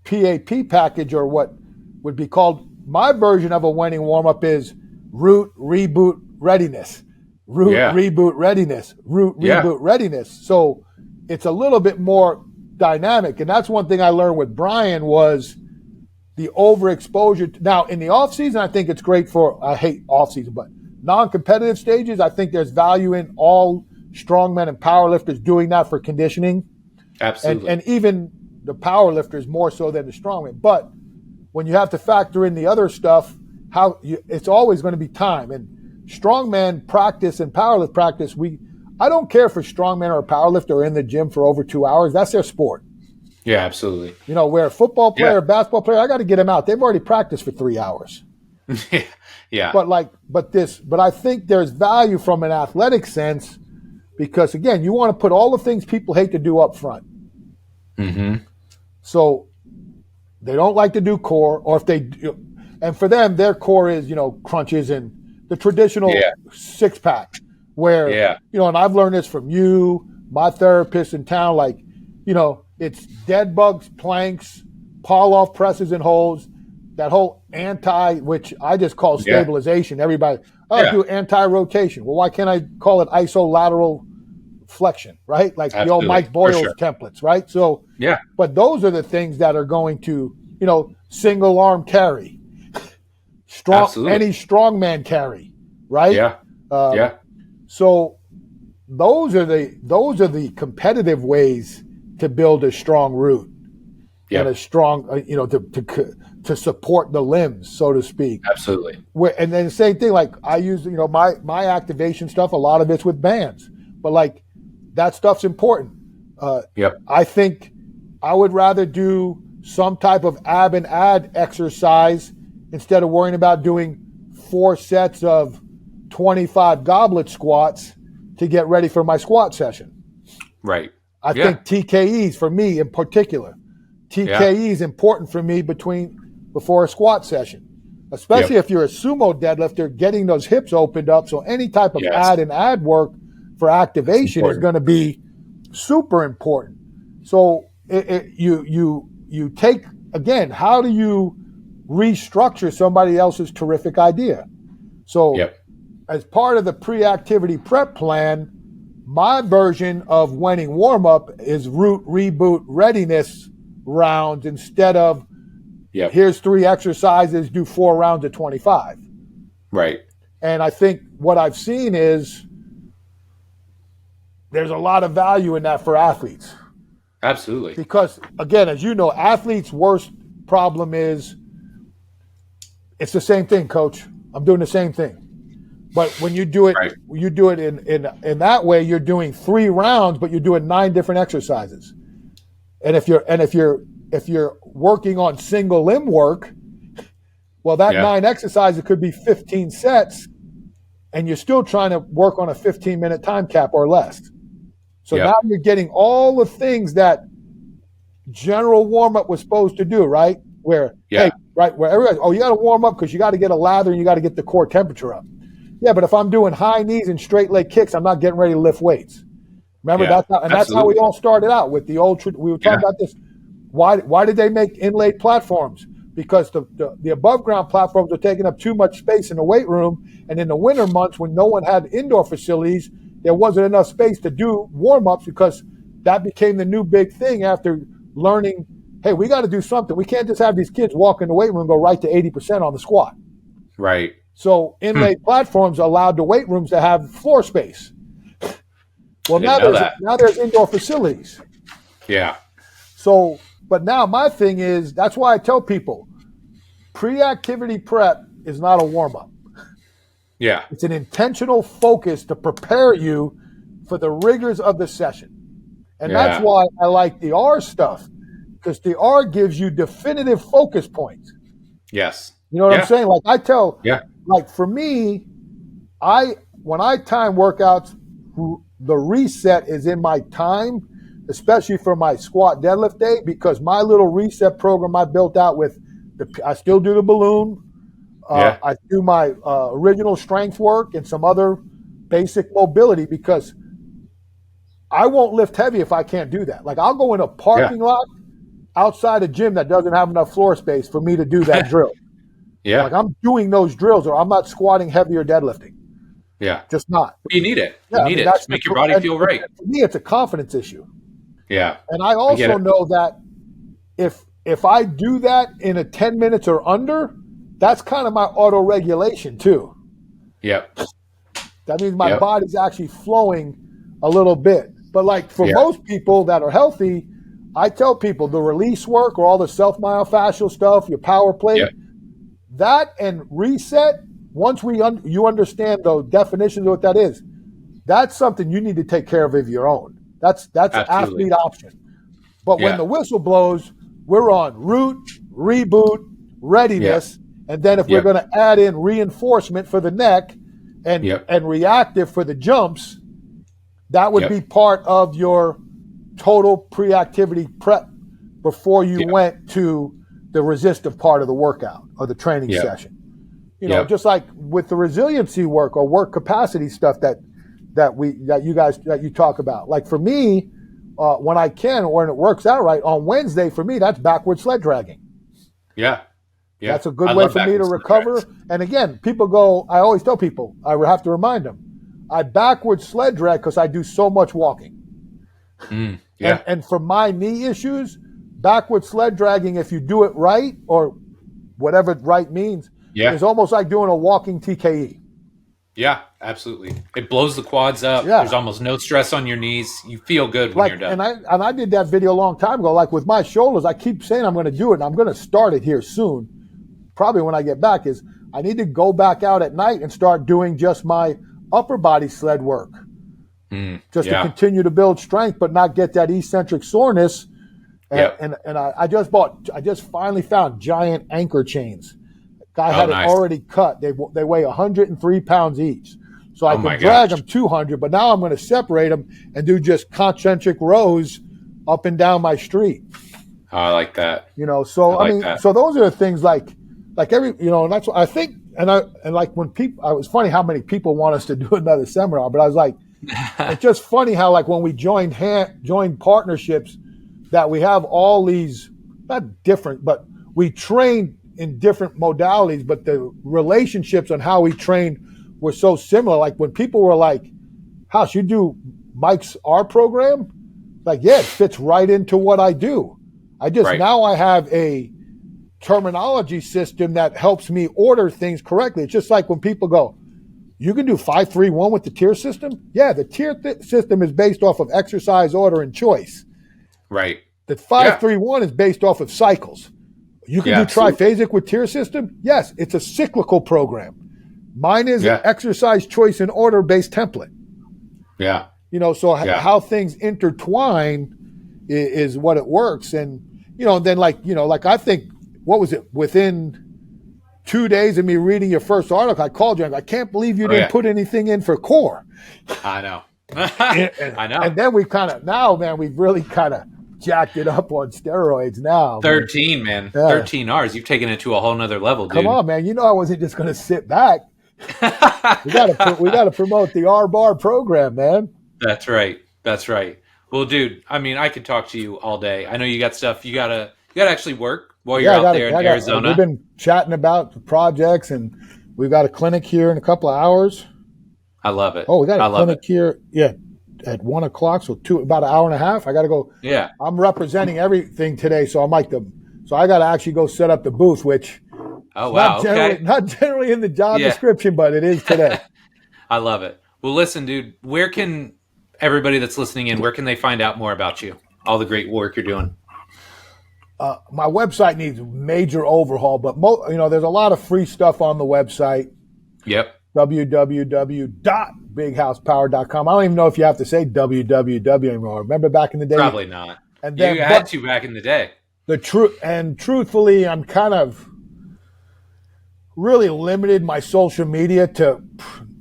PAP package, or what would be called my version of a winning warm-up, is root, reboot, readiness. Root, reboot, readiness. Root, reboot, readiness. So it's a little bit more dynamic. And that's one thing I learned with Brian was the overexposure. Now, in the off-season, I think it's great for, I hate off-season, but non-competitive stages, I think there's value in all strongmen and powerlifters doing that for conditioning. Absolutely. And even the powerlifters more so than the strongmen. But when you have to factor in the other stuff, it's always going to be time. And strongman practice and powerlift practice, I don't care if a strongman or a powerlifter are in the gym for over 2 hours. That's their sport. Yeah, absolutely. Where a football player, a basketball player, I got to get them out. They've already practiced for 3 hours. Yeah. But I think there's value from an athletic sense because, again, you want to put all the things people hate to do up front. Mm-hmm. So they don't like to do core, or if they do, and for them, their core is, crunches and the traditional 6-pack where, and I've learned this from you, my therapist in town, like, it's dead bugs, planks, pull off presses and holds, that whole which I just call stabilization. Everybody, do anti-rotation. Well, why can't I call it isolateral flexion, right? Like the old Mike Boyle's templates, right? So, but those are the things that are going to, single arm carry, any strongman carry, right? So those are the competitive ways to build a strong root and a strong, to support the limbs, so to speak. Absolutely. And then the same thing, like I use, my activation stuff, a lot of it's with bands, but like that stuff's important. I think I would rather do some type of ab and ad exercise instead of worrying about doing 4 sets of 25 goblet squats to get ready for my squat session. Right. I think TKEs for me in particular, is important for me before a squat session, especially if you're a sumo deadlifter, getting those hips opened up. So any type of ad work for activation is going to be super important. So you take, again, how do you restructure somebody else's terrific idea? So as part of the pre-activity prep plan, my version of winning warm-up is root, reboot, readiness rounds instead of here's 3 exercises, do 4 rounds of 25. Right. And I think what I've seen is there's a lot of value in that for athletes. Absolutely. Because, again, as you know, athletes' worst problem is it's the same thing, coach. I'm doing the same thing. But when you do it, you do it in that way, you're doing 3 rounds, but you're doing 9 different exercises. And if you're working on single limb work, well, that 9 exercises could be 15 sets, and you're still trying to work on a 15-minute time cap or less. So now you're getting all the things that general warm-up was supposed to do, right? Where everybody, you got to warm up because you got to get a lather and you got to get the core temperature up. Yeah, but if I'm doing high knees and straight leg kicks, I'm not getting ready to lift weights. Remember that's how we all started out with the old. We were talking about this. Why did they make inlaid platforms? Because the above ground platforms were taking up too much space in the weight room, and in the winter months when no one had indoor facilities, there wasn't enough space to do warm ups because that became the new big thing after learning. Hey, we got to do something. We can't just have these kids walk in the weight room and go right to 80% on the squat. Right. So inlaid platforms allowed the weight rooms to have floor space. Well, now there's indoor facilities. Yeah. So, but now my thing is, that's why I tell people, pre-activity prep is not a warm-up. Yeah. It's an intentional focus to prepare you for the rigors of the session. And that's why I like the R stuff, because the R gives you definitive focus points. Yes. You know what I'm saying? Like I tell, like for me, when I time workouts, the reset is in my time, especially for my squat deadlift day, because my little reset program I built out with I still do the balloon. I do my original strength work and some other basic mobility because I won't lift heavy if I can't do that. Like I'll go in a parking lot outside a gym that doesn't have enough floor space for me to do that drill. Like I'm doing those drills or I'm not squatting heavy or deadlifting. Yeah. Just not. You need it. You need it to make your body feel right. For me, it's a confidence issue. Yeah. And I also know that if I do that in a 10 minutes or under, that's kind of my auto regulation too. Yeah. That means my body's actually flowing a little bit. But like for most people that are healthy, I tell people the release work or all the self-myofascial stuff, your power plate, that and reset, once you understand the definitions of what that is, that's something you need to take care of your own. That's an athlete option. But when the whistle blows, we're on root, reboot, readiness, and then if we're going to add in reinforcement for the neck and reactive for the jumps, that would be part of your total pre-activity prep before you went to the resistive part of the workout or the training session. You know, just like with the resiliency work or work capacity stuff that you talk about. Like for me, when I can, when it works out right, on Wednesday for me, that's backward sled dragging. Yeah. Yeah. That's a good I way love for me to backwards sled recover. drags. And again, people go, I always tell people, I have to remind them, I backwards sled drag because I do so much walking. Yeah. And for my knee issues, backward sled dragging, if you do it right, or whatever right means, Yeah. is almost like doing a walking TKE. Yeah, absolutely. It blows the quads up. Yeah. There's almost no stress on your knees. You feel good when you're done. And I did that video a long time ago. Like with my shoulders, I keep saying I'm going to do it, and I'm going to start it here soon. Probably when I get back, is I need to go back out at night and start doing just my upper body sled work. To continue to build strength, but not get that eccentric soreness. And I just finally found giant anchor chains. Guy had it already cut. They weigh 103 pounds each. So I can drag them 200, but now I'm going to separate them and do just concentric rows up and down my street. Oh, I like that. So I mean, so those are the things like every, and that's what I think. And like when people, it was funny how many people want us to do another seminar, but I was like, it's just funny how like when we joined partnerships that we have all these, not different, but we train in different modalities, but the relationships on how we train were so similar. Like when people were like, House, you do Mike's R program? Like, yeah, it fits right into what I do. Now I have a terminology system that helps me order things correctly. It's just like when people go, you can do 5-3-1 with the tier system? Yeah, the tier system is based off of exercise order and choice. Right. The 5-3-1 is based off of cycles. You can do triphasic with tier system? Yes, it's a cyclical program. Mine is an exercise choice and order based template. Yeah. How things intertwine is what it works. And, then like I think, what was it? Within 2 days of me reading your first article, I called you and I can't believe you didn't put anything in for core. I know. I know. And then we've really kind of jacked it up on steroids now. 13, man. 13 Rs. You've taken it to a whole nother level, dude. Come on, man. I wasn't just going to sit back. we got to promote the R-Bar program, man. That's right. Well, dude, I mean, I could talk to you all day. I know you got stuff. You gotta actually work while you're out there in Arizona. We've been chatting about the projects, and we've got a clinic here in a couple of hours. I love it. Oh, we got a clinic here. Yeah. At 1 o'clock, so about an hour and a half. I got to go. Yeah, I'm representing everything today, so I'm like so I got to actually go set up the booth, which not generally in the job description, but it is today. I love it. Well, listen, dude, where can everybody that's listening in, where can they find out more about you? All the great work you're doing. My website needs major overhaul, but there's a lot of free stuff on the website. Yep. www.bighousepower.com. I don't even know if you have to say www anymore. Remember back in the day? Probably not. And then, you had to back in the day. Truthfully, I'm kind of really limited my social media to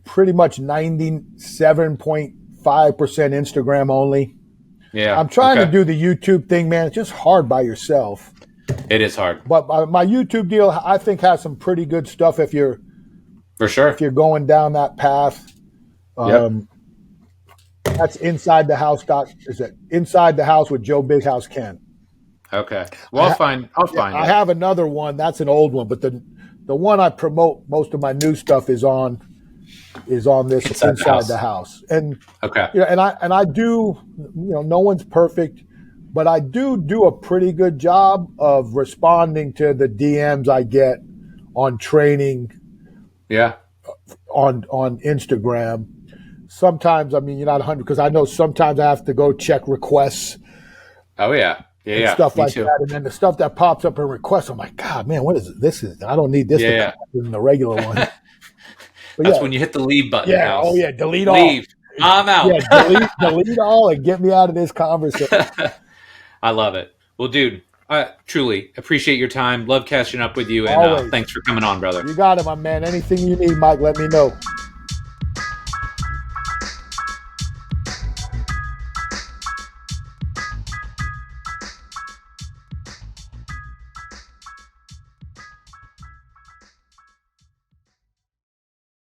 pretty much 97.5% Instagram only. Yeah. I'm trying to do the YouTube thing, man. It's just hard by yourself. It is hard. But my YouTube deal, I think, has some pretty good stuff if you're going down that path. That's Inside the House. Is it Inside the House with Joe Big House Kenn? Okay. Well, I'll find it. I have another one. That's an old one, but the one I promote most of my new stuff is on this Inside the House. And and I do, no one's perfect, but I do a pretty good job of responding to the DMs I get on training. Yeah. On Instagram. Sometimes, I mean, you're not 100 because I know sometimes I have to go check requests. Oh yeah. Yeah. Stuff like that. And then the stuff that pops up in requests, I'm like, God, man, what is it? This is, I don't need this to come in the regular one. That's when you hit the leave button. Yeah. House. Oh yeah. Delete all. Leave. I'm out. Yeah. Delete all and get me out of this conversation. I love it. Well, dude, I truly appreciate your time. Love catching up with you. And thanks for coming on, brother. You got it, my man. Anything you need, Mike, let me know.